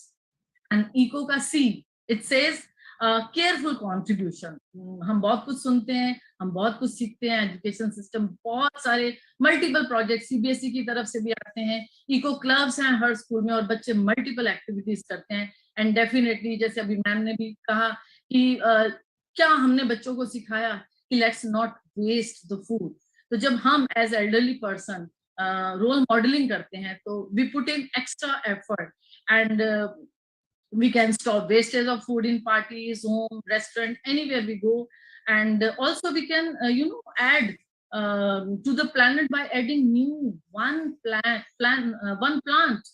S5: And eco का C, it says careful contribution. हम बहुत कुछ सुनते हैं, हम बहुत कुछ सीखते हैं, एजुकेशन सिस्टम बहुत सारे मल्टीपल प्रोजेक्ट सीबीएसई की तरफ से भी आते हैं, इको क्लब्स हैं हर स्कूल में और बच्चे मल्टीपल एक्टिविटीज करते हैं। एंड डेफिनेटली जैसे अभी मैम ने भी कहा कि क्या हमने बच्चों को सिखाया कि let's not waste the food. तो जब हम as elderly person role modelling करते हैं तो we put in extra effort and we can stop wastage of food in parties, home, restaurant, anywhere we go. And also we can add to the planet by adding new one plant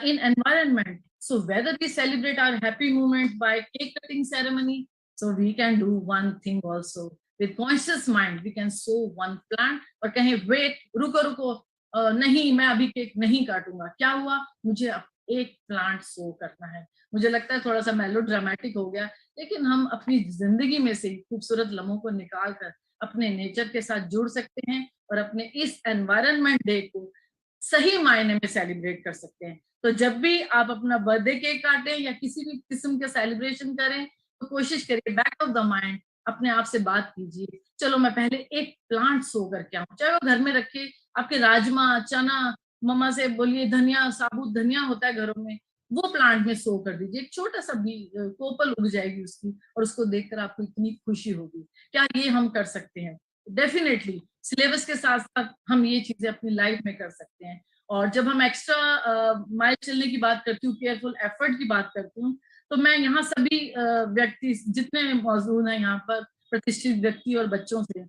S5: in environment. So whether we celebrate our happy moment by cake cutting ceremony, so we can do one thing also with conscious mind, we can sow one plant और कहें wait, रुको नहीं, मैं अभी cake नहीं काटूंगा, क्या हुआ, मुझे एक प्लांट सो करना है। मुझे लगता है थोड़ा सा मेलो ड्रामेटिक हो गया, लेकिन हम अपनी जिंदगी में से खूबसूरत लम्हों को निकाल कर अपने नेचर के साथ जुड़ सकते हैं और अपने इस एनवायरनमेंट डे को सही मायने में सेलिब्रेट कर सकते हैं। तो जब भी आप अपना बर्थडे केक काटें या किसी भी किस्म का सेलिब्रेशन करें तो कोशिश करिए बैक ऑफ द माइंड अपने आप से बात कीजिए, चलो मैं पहले एक प्लांट सो करके आऊं, चाहे वो घर में रखे, आपके राजमा, चना, मम्मा से बोलिए धनिया, साबुत धनिया होता है घरों में, वो प्लांट में सो कर दीजिए, एक छोटा सा भी कोपल उग जाएगी उसकी और उसको देखकर आपको इतनी खुशी होगी। क्या ये हम कर सकते हैं? डेफिनेटली सिलेबस के साथ साथ हम ये चीजें अपनी लाइफ में कर सकते हैं। और जब हम एक्स्ट्रा माइल चलने की बात करती हूँ, केयरफुल एफर्ट की बात करती हूँ, तो मैं यहाँ सभी व्यक्ति जितने मौजूद हैं यहाँ पर, प्रतिष्ठित व्यक्ति और बच्चों से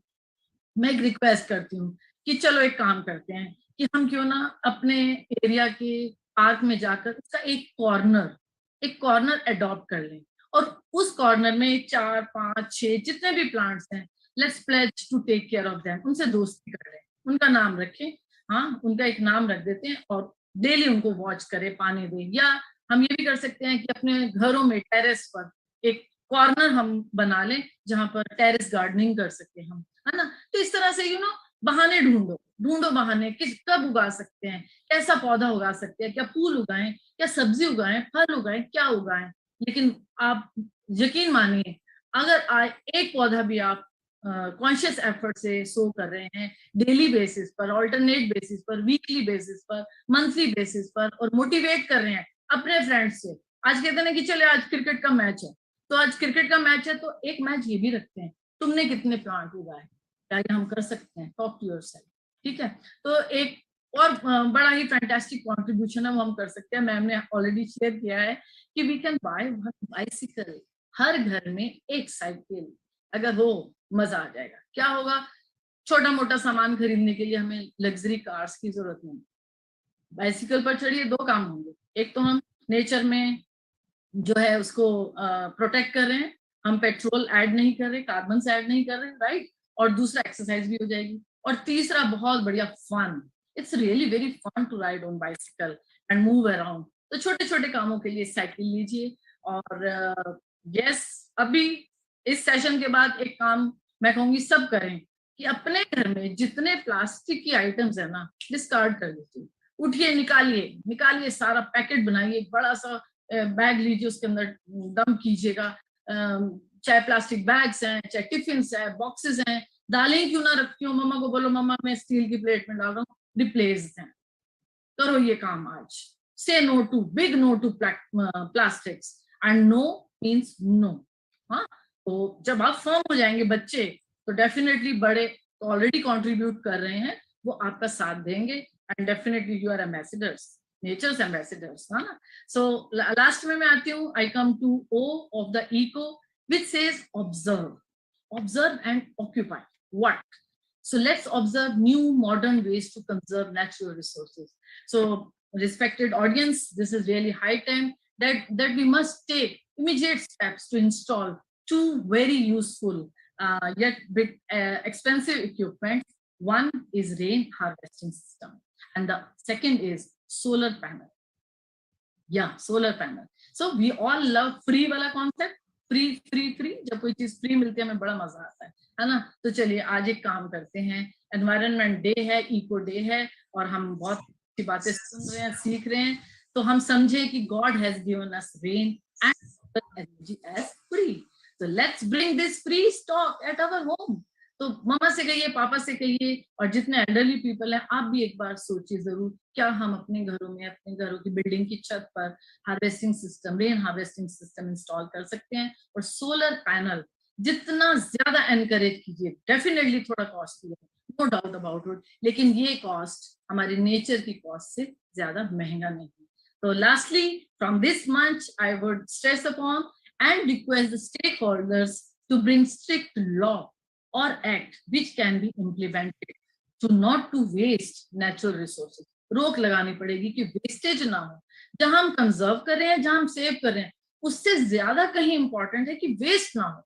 S5: मैं एक रिक्वेस्ट करती हूँ कि चलो एक काम करते हैं कि हम क्यों ना अपने एरिया के पार्क में जाकर उसका एक कॉर्नर अडॉप्ट कर लें और उस कॉर्नर में 4, 5, 6 जितने भी प्लांट्स हैं, let's pledge to take care of them, उनसे दोस्ती कर लें, उनका नाम रखें, हाँ उनका एक नाम रख देते हैं और डेली उनको वॉच करें, पानी दें। या हम ये भी कर सकते हैं कि अपने घरों में टेरेस पर एक कॉर्नर हम बना लें जहां पर टेरेस गार्डनिंग कर सके हम, है ना। तो इस तरह से बहाने ढूंढो बहाने, कब उगा सकते हैं, कैसा पौधा उगा सकते हैं, क्या फूल उगाएं, क्या सब्जी उगाएं, फल उगाएं, क्या उगाएं। लेकिन आप यकीन मानिए अगर एक पौधा भी आप कॉन्शियस एफर्ट से सो कर रहे हैं डेली बेसिस पर, ऑल्टरनेट बेसिस पर, वीकली बेसिस पर, मंथली बेसिस पर, और मोटिवेट कर रहे हैं अपने फ्रेंड्स से। आज कहते हैं कि चले आज क्रिकेट का मैच है, तो आज क्रिकेट का मैच है तो एक मैच ये भी रखते हैं, तुमने कितने प्लांट उगाए, क्या हम कर सकते हैं, टॉक टू योरसेल्फ, ठीक है। तो एक और बड़ा ही फैंटास्टिक कंट्रीब्यूशन है वो हम कर सकते हैं, मैम ने ऑलरेडी शेयर किया है कि we can buy one bicycle, हर घर में एक साइकिल अगर हो मजा आ जाएगा। क्या होगा, छोटा मोटा सामान खरीदने के लिए हमें लग्जरी कार्स की जरूरत नहीं, बाइसिकल पर चढ़िए, 2 काम होंगे, एक तो हम नेचर में जो है उसको प्रोटेक्ट कर रहे हैं, हम पेट्रोल ऐड नहीं कर रहे, कार्बन से ऐड नहीं कर रहे, राइट, और दूसरा एक्सरसाइज भी हो जाएगी, और तीसरा बहुत बढ़िया fun, it's really very fun to ride on bicycle and move around. तो छोटे छोटे कामों के लिए साइकिल लीजिए। और यस, अभी इस सेशन के बाद एक काम मैं कहूंगी सब करें, कि अपने घर में जितने प्लास्टिक की आइटम्स है ना, डिस्कार्ड कर दीजिए। उठिए, निकालिए सारा पैकेट बनाइए, बड़ा सा बैग लीजिए, उसके अंदर डंप कीजिएगा। चाहे प्लास्टिक बैग्स हैं, चाहे टिफिन है, बॉक्सेस हैं, दालें क्यों ना रखती हो, मम्मा को बोलो मम्मा मैं स्टील की प्लेट में डाल रहा हूँ, रिप्लेस हैं। करो ये काम आज। Say no to, big no to plastics, and no means no. हाँ, तो जब आप फॉर्म हो जाएंगे बच्चे, तो डेफिनेटली बड़े तो ऑलरेडी कंट्रीब्यूट कर रहे हैं, वो आपका साथ देंगे, and definitely you are ambassadors, nature's ambassadors. है ना? सो लास्ट में मैं आती हूँ, I come to O of the eco, which says observe and occupy. What? So let's observe new modern ways to conserve natural resources. So respected audience, this is really high time that we must take immediate steps to install two very useful yet bit expensive equipment. One is rain harvesting system and the second is solar panel. Yeah, solar panel. So we all love free wala concept. Free जब कोई चीज free मिलती है हमें बड़ा मजा आता है ना? तो चलिए आज एक काम करते हैं, एनवायरनमेंट डे है, इको डे है, और हम बहुत अच्छी बातें सुन रहे हैं, सीख रहे हैं, तो हम समझे कि God has given us rain and energy as free, so let's bring this free stock at our home. तो मामा से कहिए, पापा से कहिए, और जितने एल्डरली पीपल हैं आप भी एक बार सोचिए जरूर, क्या हम अपने घरों में, अपने घरों की बिल्डिंग की छत पर harvesting system, rain harvesting system install कर सकते हैं। और सोलर पैनल जितना ज्यादा एनकरेज कीजिए, डेफिनेटली थोड़ा कॉस्टली है, नो डाउट अबाउट इट, लेकिन ये कॉस्ट हमारे नेचर की कॉस्ट से ज्यादा महंगा नहीं। तो लास्टली फ्रॉम दिस मंच I would stress upon and request the stakeholders to bring strict law or act which can be implemented to not to waste natural resources. रोक लगानी पड़ेगी कि वेस्टेज ना हो। जहां हम कंजर्व कर रहे हैं, जहां हम सेव कर रहे हैं, उससे ज्यादा कहीं इंपॉर्टेंट है कि वेस्ट ना हो।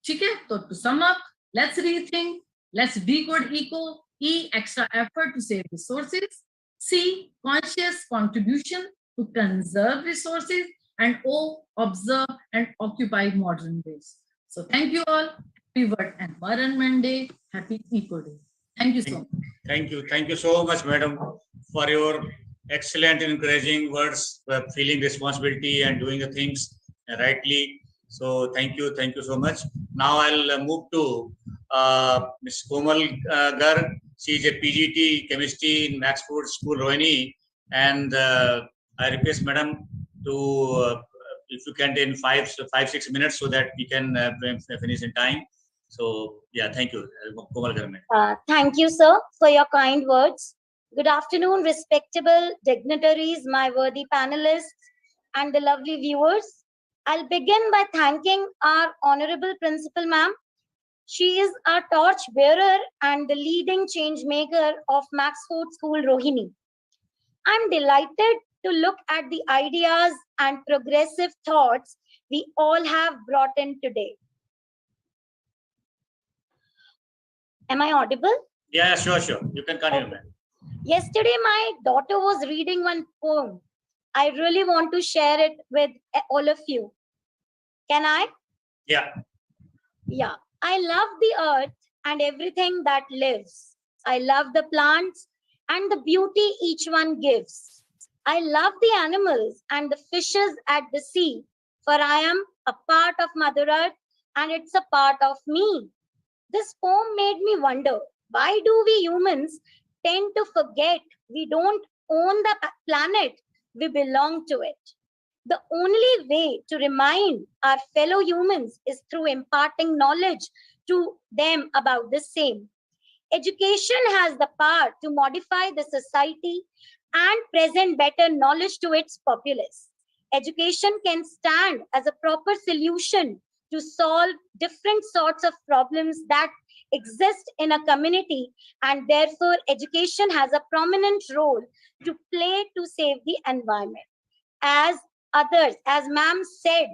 S5: ठीक है? तो to sum up, let's rethink, let's decode eco, E, extra effort to save resources, C, conscious contribution to conserve resources, and O, observe and occupy modern ways. So thank you all. Happy World Environment Day. Happy Eco Day. Thank you so much.
S1: Thank you so much, madam, for your excellent and encouraging words, feeling responsibility and doing the things rightly. So thank you so much. Now I'll move to Ms. Komal Gar. She is a PGT chemistry in Maxford School, Rohini, and I request madam to if you can in 5-6 minutes so that we can finish in time. So yeah, thank you, Komal Gar.
S6: Thank you, sir, for your kind words. Good afternoon, respectable dignitaries, my worthy panelists, and the lovely viewers. I'll begin by thanking our honorable principal, ma'am. She is our torch bearer and the leading change maker of Maxford School, Rohini. I'm delighted to look at the ideas and progressive thoughts we all have brought in today. Am I audible?
S1: Yeah, sure. You can continue, ma'am.
S6: Yesterday, my daughter was reading one poem. I really want to share it with all of you. Can I?
S1: Yeah.
S6: Yeah. I love the earth and everything that lives. I love the plants and the beauty each one gives. I love the animals and the fishes at the sea, for I am a part of Mother Earth and it's a part of me. This poem made me wonder, why do we humans tend to forget we don't own the planet, we belong to it? The only way to remind our fellow humans is through imparting knowledge to them about the same. Education has the power to modify the society and present better knowledge to its populace. Education can stand as a proper solution to solve different sorts of problems that exist in a community, and therefore education has a prominent role to play to save the environment. As ma'am said,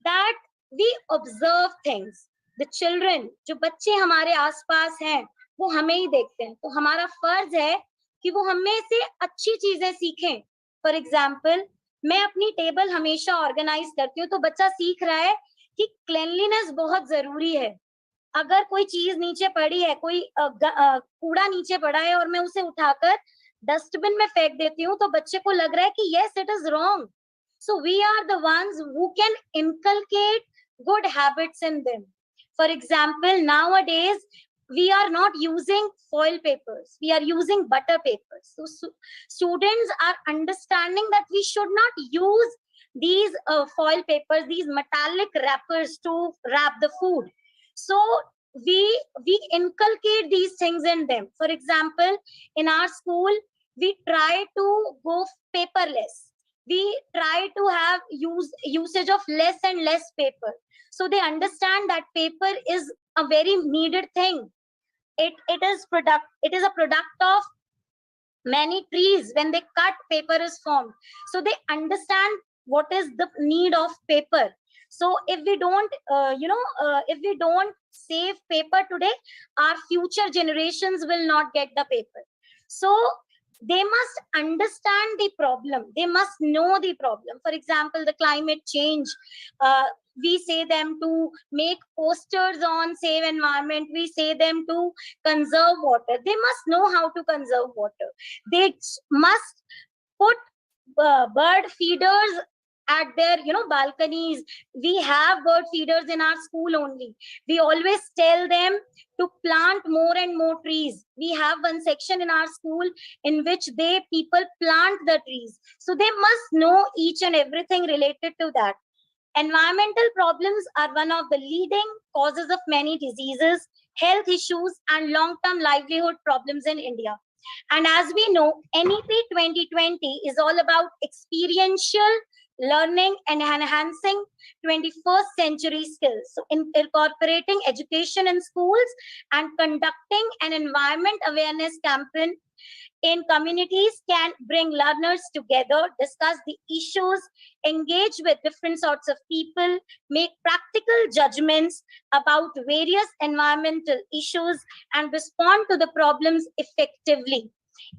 S6: that we observe things. The children, जो बच्चे हमारे आसपास हैं, वो हमें ही देखते हैं, तो हमारा फर्ज है कि वो हमें से अच्छी चीजें सीखें. फॉर एग्जाम्पल, मैं अपनी टेबल हमेशा ऑर्गेनाइज करती हूँ, तो बच्चा सीख रहा है कि क्लेanलीनेस बहुत जरूरी है. अगर कोई चीज नीचे पड़ी है, कोई कूड़ा नीचे पड़ा है और मैं उसे उठाकर डस्टबिन में फेंक देती हूँ, तो बच्चे को लग रहा है कि yes, it is wrong. So we are the ones who can inculcate good habits in them. For example, nowadays we are not using foil papers, we are using butter papers. So students are understanding that we should not use these foil papers, these metallic wrappers to wrap the food. So we inculcate these things in them. For example, in our school, we try to go paperless. We try to have usage of less and less paper. So they understand that paper is a very needed thing. It is a product of many trees. When they cut, paper is formed. So they understand what is the need of paper. So if we don't, if we don't save paper today, our future generations will not get the paper. So they must understand the problem. They must know the problem. For example, the climate change. We say them to make posters on save environment. We say them to conserve water. They must know how to conserve water. They must put bird feeders at their balconies. We have bird feeders in our school only. We always tell them to plant more and more trees. We have one section in our school in which people plant the trees. So they must know each and everything related to that. Environmental problems are one of the leading causes of many diseases, health issues, and long-term livelihood problems in India. And as we know, NEP 2020 is all about experiential learning and enhancing 21st century skills. So incorporating education in schools and conducting an environment awareness campaign in communities can bring learners together, discuss the issues, engage with different sorts of people, make practical judgments about various environmental issues, and respond to the problems effectively.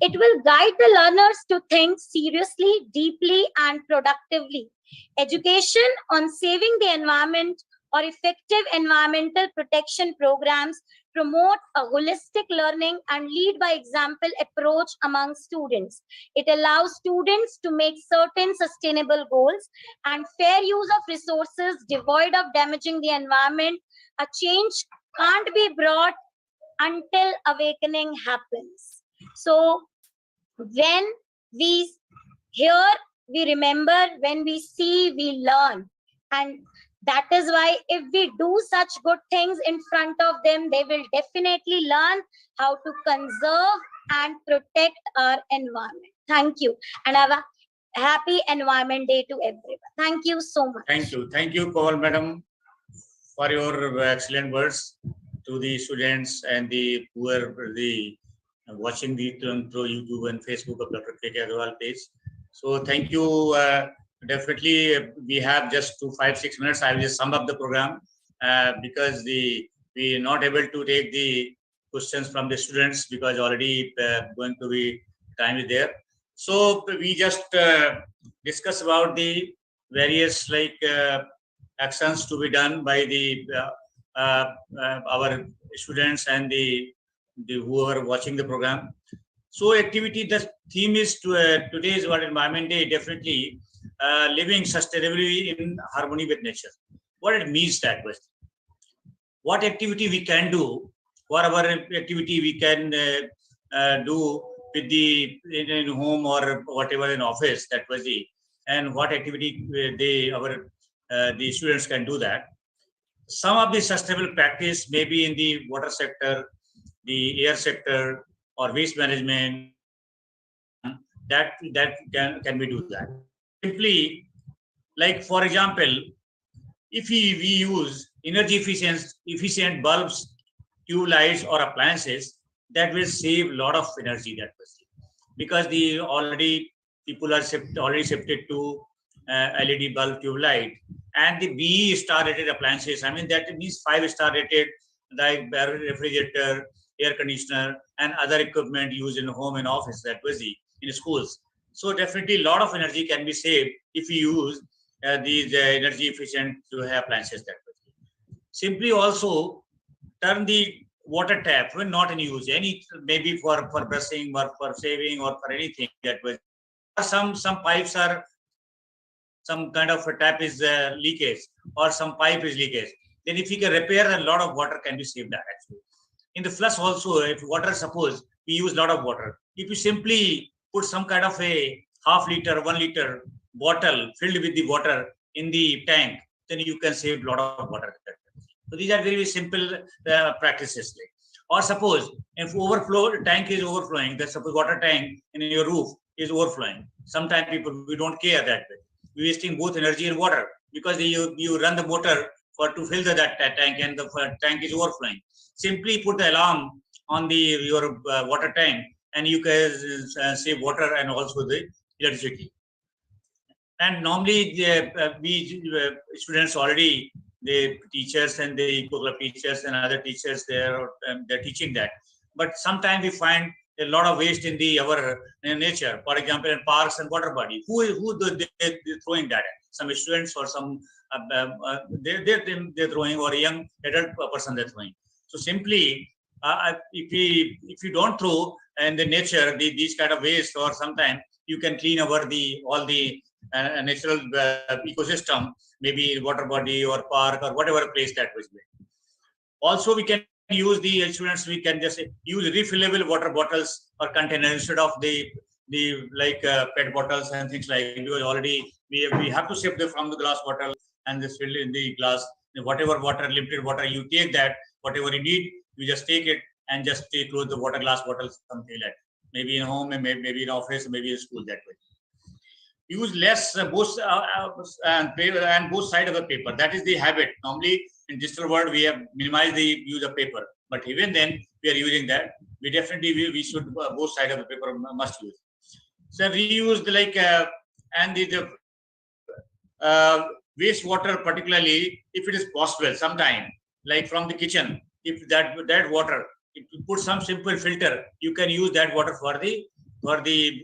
S6: It will guide the learners to think seriously, deeply, and productively. Education on saving the environment or effective environmental protection programs promote a holistic learning and lead by example approach among students. It allows students to make certain sustainable goals and fair use of resources devoid of damaging the environment. A change can't be brought until awakening happens. So when we hear, we remember, when we see, we learn. And that is why if we do such good things in front of them, they will definitely learn how to conserve and protect our environment. Thank you. And have a happy Environment Day to everyone. Thank you so much.
S1: Thank you. Thank you, Komal Madam, for your excellent words to the students and the who are watching through YouTube and Facebook of Dr. K.K. Agarwal page. So thank you. Definitely, we have just 5-6 minutes. I will just sum up the program because we are not able to take the questions from the students because already going to be time is there. So we just discuss about the various actions to be done by the our students and the who are watching the program. So activity, the theme is today is World Environment Day, definitely living sustainably in harmony with nature. What it means that was. What activity we can do, what our activity we can do with the in home or whatever in office, that was the, and what activity the students can do that. Some of the sustainable practice maybe in the water sector, the air sector, or waste management, that can we do that. Simply, like for example, if we use energy efficient bulbs, tube lights, or appliances, that will save a lot of energy, that was because the already people are already shifted to LED bulb, tube light, and the BE star rated appliances. I mean that means 5-star rated like refrigerator, air conditioner, and other equipment used in home and office, that was in schools. So definitely a lot of energy can be saved if we use these energy efficient appliances, that was simply also turn the water tap when not in use, any maybe for brushing or for shaving or for anything that was. Some pipes are, some kind of a tap is leakage or some pipe is leakage. Then if you can repair, a lot of water can be saved there actually. In the flush also, if water, suppose we use a lot of water, if you simply put some kind of a half liter, 1 liter bottle filled with the water in the tank, then you can save a lot of water. So these are very simple practices. Or suppose if tank is overflowing, the suppose water tank in your roof is overflowing. Sometimes people, we don't care that way. We're wasting both energy and water because you run the motor to fill that tank and the tank is overflowing. Simply put the alarm on your water tank and you can save water and also the electricity. And normally we students already, the teachers and the eco-club teachers and other teachers, they're teaching that. But sometimes we find a lot of waste in our nature. For example, in parks and water bodies, who they're throwing that? Some students or some they're throwing, or a young adult person they're throwing. So simply, if you don't throw in the nature these kind of waste, or sometimes you can clean over all the natural ecosystem, maybe water body or park or whatever place that was made. Also, we can use the students, we can just use refillable water bottles or containers instead of the like PET bottles and things like, because already we have to shift from the glass bottle and just fill in the glass. Whatever water, limited water, you take that, whatever you need, you just take it and just close the water glass bottles, something like that. Maybe in home, maybe in office, maybe in school, that way. Use less both and both sides of the paper. That is the habit. Normally in digital world we have minimized the use of paper, but even then we are using that. We definitely we should both sides of the paper must use. So reuse and the wastewater, particularly if it is possible, sometime like from the kitchen, if that water, if you put some simple filter, you can use that water for the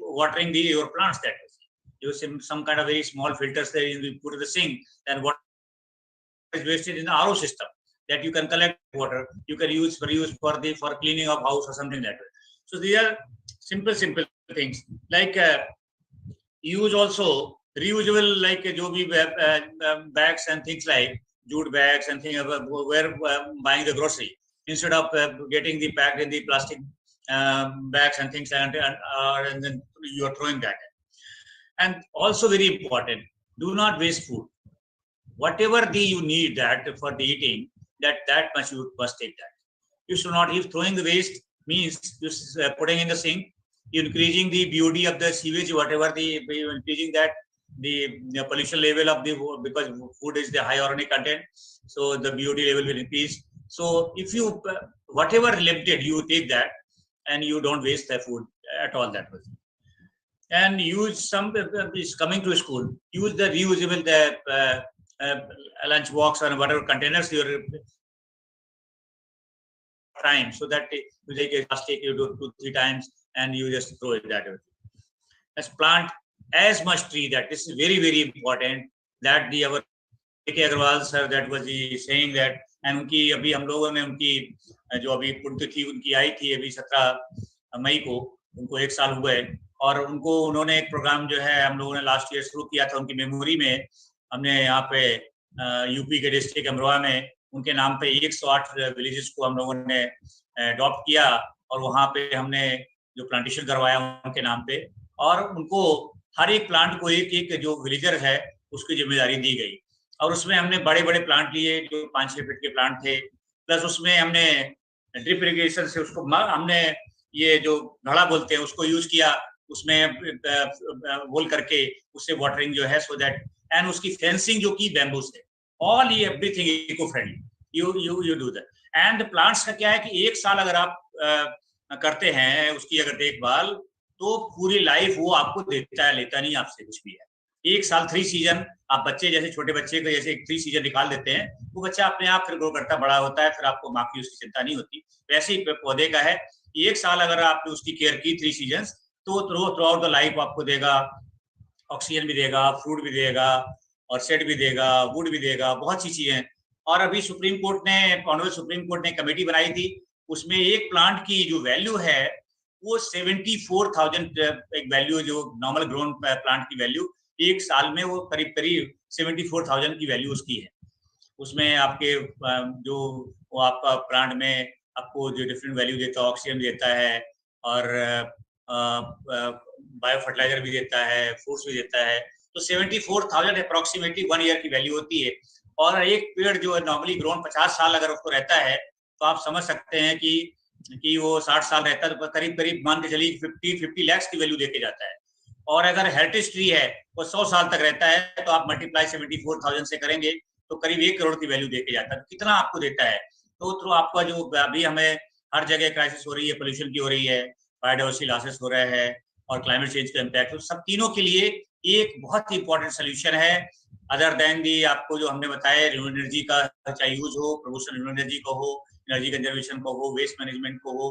S1: watering your plants. That is, use some kind of very small filters there, you put in the sink, then water is wasted in the RO system, that you can collect water, you can use for cleaning of house or something like that. So these are simple things. Like use also reusable, like jo bhi bags and things like jute bags and things where buying the grocery, instead of getting the packed in the plastic bags and things, and then you are throwing that. And also very important, do not waste food. Whatever you need that for the eating, that much you must take that. You should not, if throwing the waste means just putting in the sink, increasing the BOD of the sewage, whatever increasing that the pollution level of because food is the high organic content, so the BOD level will increase. So if you whatever limited, you take that and you don't waste the food at all that way. And use some is coming to school, use the reusable lunch box or whatever containers your time, so that you take a plastic, you do 2-3 times and you just throw it that way. Let's plant as much tree. That this is very important. That our A.K. Agarwal sir, that was the saying that, and उनकी अभी हम लोगों ने उनकी जो अभी पुण्य थी उनकी आई थी अभी 17 मई को, उनको 1 साल हुए, और उन्होंने एक प्रोग्राम जो है हम लोगों ने लास्ट ईयर शुरू किया था उनकी मेमोरी में। हमने यहाँ पे यूपी के डिस्ट्रिक्ट अमरोहा में उनके नाम पे 108 विलेजेस को हम लोगों ने अडॉप्ट किया, और वहाँ पे हमने जो प्लांटेशन करवाया उनके नाम पे, और उनको हर एक प्लांट को एक जो विलेजर है उसकी जिम्मेदारी दी गई। और उसमें हमने बड़े प्लांट लिए जो 5-6 फीट के प्लांट थे, प्लस उसमें हमने ड्रिप इरिगेशन से उसको हमने ये जो घड़ा बोलते हैं उसको यूज किया, उसमें होल करके उससे वाटरिंग जो है, सो दैट, एंड उसकी फेंसिंग जो की बैम्बू से, ऑल ये everything eco friendly, you do that. And plants का क्या है कि 1 साल अगर आप करते हैं उसकी अगर देखभाल, तो पूरी लाइफ वो आपको देता है, लेता नहीं आपसे कुछ भी है। 1 साल 3 सीजन, आप बच्चे जैसे छोटे बच्चे को जैसे 3 सीजन निकाल देते हैं, वो बच्चा अपने आप फिर ग्रो करता बड़ा होता है, फिर आपको बाकी उसकी चिंता नहीं होती। वैसे ही पौधे का है, 1 साल अगर आपने उसकी केयर की 3 सीजन, तो थ्रू आउट द लाइफ आपको देगा, ऑक्सीजन भी देगा, फ्रूट भी देगा, और शेड भी देगा, वुड भी देगा, बहुत सी चीजें और अभी ऑनरेबल सुप्रीम कोर्ट ने कमेटी बनाई थी, उसमें एक प्लांट की जो वैल्यू है वो 74,000, एक वैल्यू जो नॉर्मल ग्रोन प्लांट की वैल्यू एक साल में वो करीब 74,000 की वैल्यू उसकी है। उसमें आपके जो वो आपका प्लांट में आपको जो डिफरेंट वैल्यू देता है, ऑक्सीजन देता है और बायो फर्टिलाइजर भी देता है, फूड्स भी देता है। तो 74,000 अप्रोक्सीमेटली 1 ईयर की वैल्यू होती है। और एक पेड़ जो नॉर्मली ग्रोन 50 साल अगर उसको रहता है तो आप समझ सकते हैं कि वो 60 साल रहता है तो करीब करीब मान के चलिए 50 लाख की वैल्यू देके जाता है। और अगर हेरिटेज ट्री है वो 100 साल तक रहता है तो आप मल्टीप्लाई 74,000 से करेंगे तो करीब 1 करोड़ की वैल्यू देके जाता है। कितना आपको देता है? तो आपका जो अभी हमें हर जगह क्राइसिस हो रही है, पोल्यूशन की हो रही है, बायोडाइवर्सिटी लॉसेस हो रहा है और क्लाइमेट चेंज का इम्पैक्ट, तो सब तीनों के लिए एक बहुत ही इंपॉर्टेंट सोल्यूशन है अदर देन दी आपको जो हमने बताया रिन्यूएबल एनर्जी का, चाहे यूज हो, प्रमोशन रिन्यूएबल एनर्जी को हो, एनर्जी कंजर्वेशन को हो, वेस्ट मैनेजमेंट को हो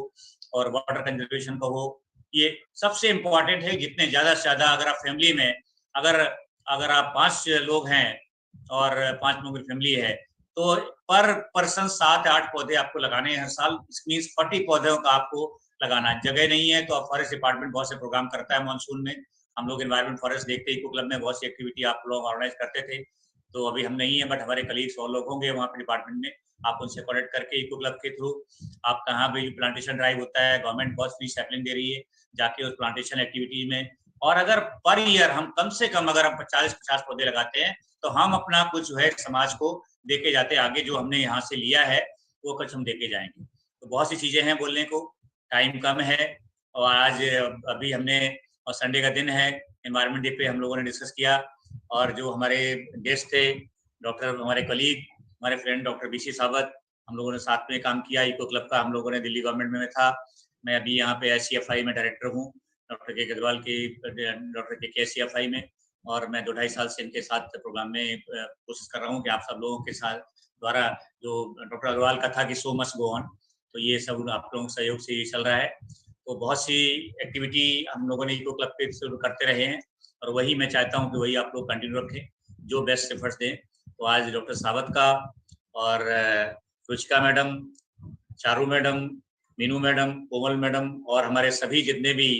S1: और वाटर कंजर्वेशन को हो। ये सबसे इम्पोर्टेंट है। जितने ज्यादा से ज्यादा अगर आप फैमिली में अगर आप 5 लोग हैं और 5 लोगों की फैमिली है तो पर पर्सन 7-8 पौधे आपको लगाने हैं हर साल। इसमें 40 पौधों का आपको लगाना है। जगह नहीं है तो फॉरेस्ट डिपार्टमेंट बहुत से प्रोग्राम करता है मानसून में। हम लोग एनवायरमेंट फॉरेस्ट देखते इको क्लब में बहुत सी एक्टिविटी आप लोग ऑर्गेनाइज करते थे। तो अभी हम नहीं है बट हमारे कलीग्स और लोग होंगे वहाँ पे डिपार्टमेंट में, आप उनसे कॉन्टेक्ट करके इको क्लब के थ्रू आप कहाँ पे प्लांटेशन ड्राइव होता है, गवर्नमेंट बहुत फ्री सैपलिंग दे रही है, जाके उस प्लांटेशन एक्टिविटी में। और अगर पर ईयर हम कम से कम अगर हम 40-50 पौधे लगाते हैं तो हम अपना कुछ जो है समाज को देके जाते हैं आगे, जो हमने यहाँ से लिया है वो कुछ हम देके जाएंगे। तो बहुत सी चीजें हैं बोलने को, टाइम कम है। और आज अभी हमने और संडे का दिन है, एनवायरमेंट डे पे हम लोगों ने डिस्कस किया और जो हमारे गेस्ट थे डॉक्टर, हमारे कलीग, हमारे फ्रेंड डॉक्टर बीसी सावत, हम लोगों ने साथ में काम किया। इको क्लब का हम लोगों ने दिल्ली गवर्नमेंट में था। मैं अभी यहाँ पे SCFI में डायरेक्टर हूँ, डॉक्टर के अग्रवाल की डॉक्टर के SCFI में, और मैं 2-2.5 साल से इनके साथ प्रोग्राम में कोशिश कर रहा हूँ कि आप सब लोगों के साथ द्वारा जो डॉक्टर अग्रवाल का था कि सो मस्ट गो ऑन, तो ये सब आप लोगों के सहयोग से ये चल रहा है। तो बहुत सी एक्टिविटी हम लोगों ने इको क्लब पे शुरू करते रहे हैं और वही मैं चाहता हूँ कि वही आप लोग कंटिन्यू रखें, जो बेस्ट एफर्ट्स दें। तो आज डॉक्टर सावत का और Ruchika madam, Charu madam, Meenu madam, Komal madam और हमारे सभी जितने भी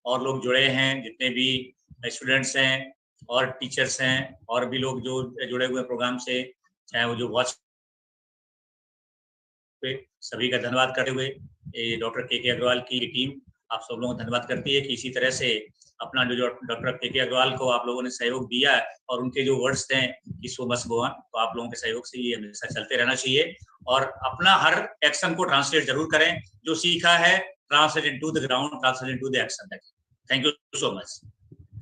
S1: और लोग जुड़े हैं, जितने भी स्टूडेंट्स हैं और टीचर्स हैं और भी लोग जो जुड़े हुए प्रोग्राम से, चाहे वो जो वॉच पे, सभी का धन्यवाद करते हुए डॉक्टर के अग्रवाल की टीम आप सब लोगों को धन्यवाद करती है कि इसी तरह से अपना जो डॉक्टर के अग्रवाल को आप लोगों ने सहयोग दिया और उनके जो वर्ड्स थे कि सो मस्ट गो ऑन, तो आप लोगों के सहयोग से ये हमेशा चलते रहना चाहिए और अपना हर एक्शन को ट्रांसलेट जरूर करें, जो सीखा है translate into the ground, translate into the action. Thank you so much.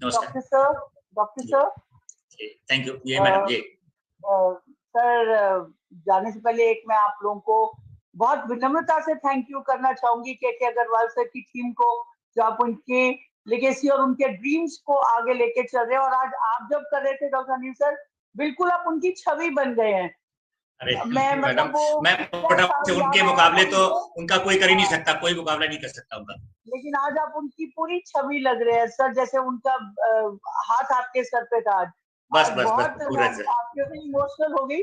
S1: नमस्कार
S4: डॉक्टर सर।
S1: Thank you. ये मैडम जी
S4: सर, जाने से पहले एक मैं आप लोगों को बहुत विनम्रता से थैंक यू करना चाहूंगी के अग्रवाल सर की टीम को, जो आप उनके लेगेसी और उनके ड्रीम्स को आगे लेके चल रहे हैं। और आज आप जब कर रहे थे डॉक्टर अनिल सर, बिल्कुल आप उनकी छवि बन गए हैं।
S1: अरे
S4: मैं मतलब वो
S1: मैं फटाफट से उनके मुकाबले तो उनका कोई कर ही नहीं सकता, कोई मुकाबला नहीं कर सकता उनका,
S4: लेकिन आज आप उनकी पूरी छवि लग रहे हैं सर, जैसे उनका हाथ आपके सर पे था आज।
S1: बस
S4: बहुत
S1: पूरा
S4: आपके भी इमोशनल हो गई।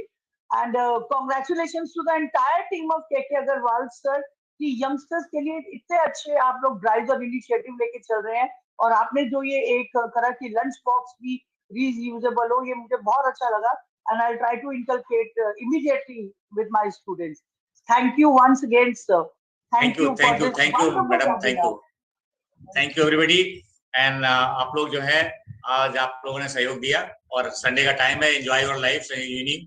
S4: And congratulation to the entire team of K Agrawal sir कि यंगस्टर्स के लिए इतने अच्छे आप लोग ड्राइव और इनिशिएटिव लेके चल रहे हैं। और आपने जो ये एक तरह की लंच बॉक्स भी रीयूजेबल हो, ये मुझे बहुत अच्छा लगा। And I try to inculcate immediately with my students. Thank you once again sir.
S1: Thank you madam, thank you everybody. And आप लोग जो है आज आप लोगों ने सहयोग दिया और संडे का टाइम है, एंजॉय योर लाइफ इवनिंग,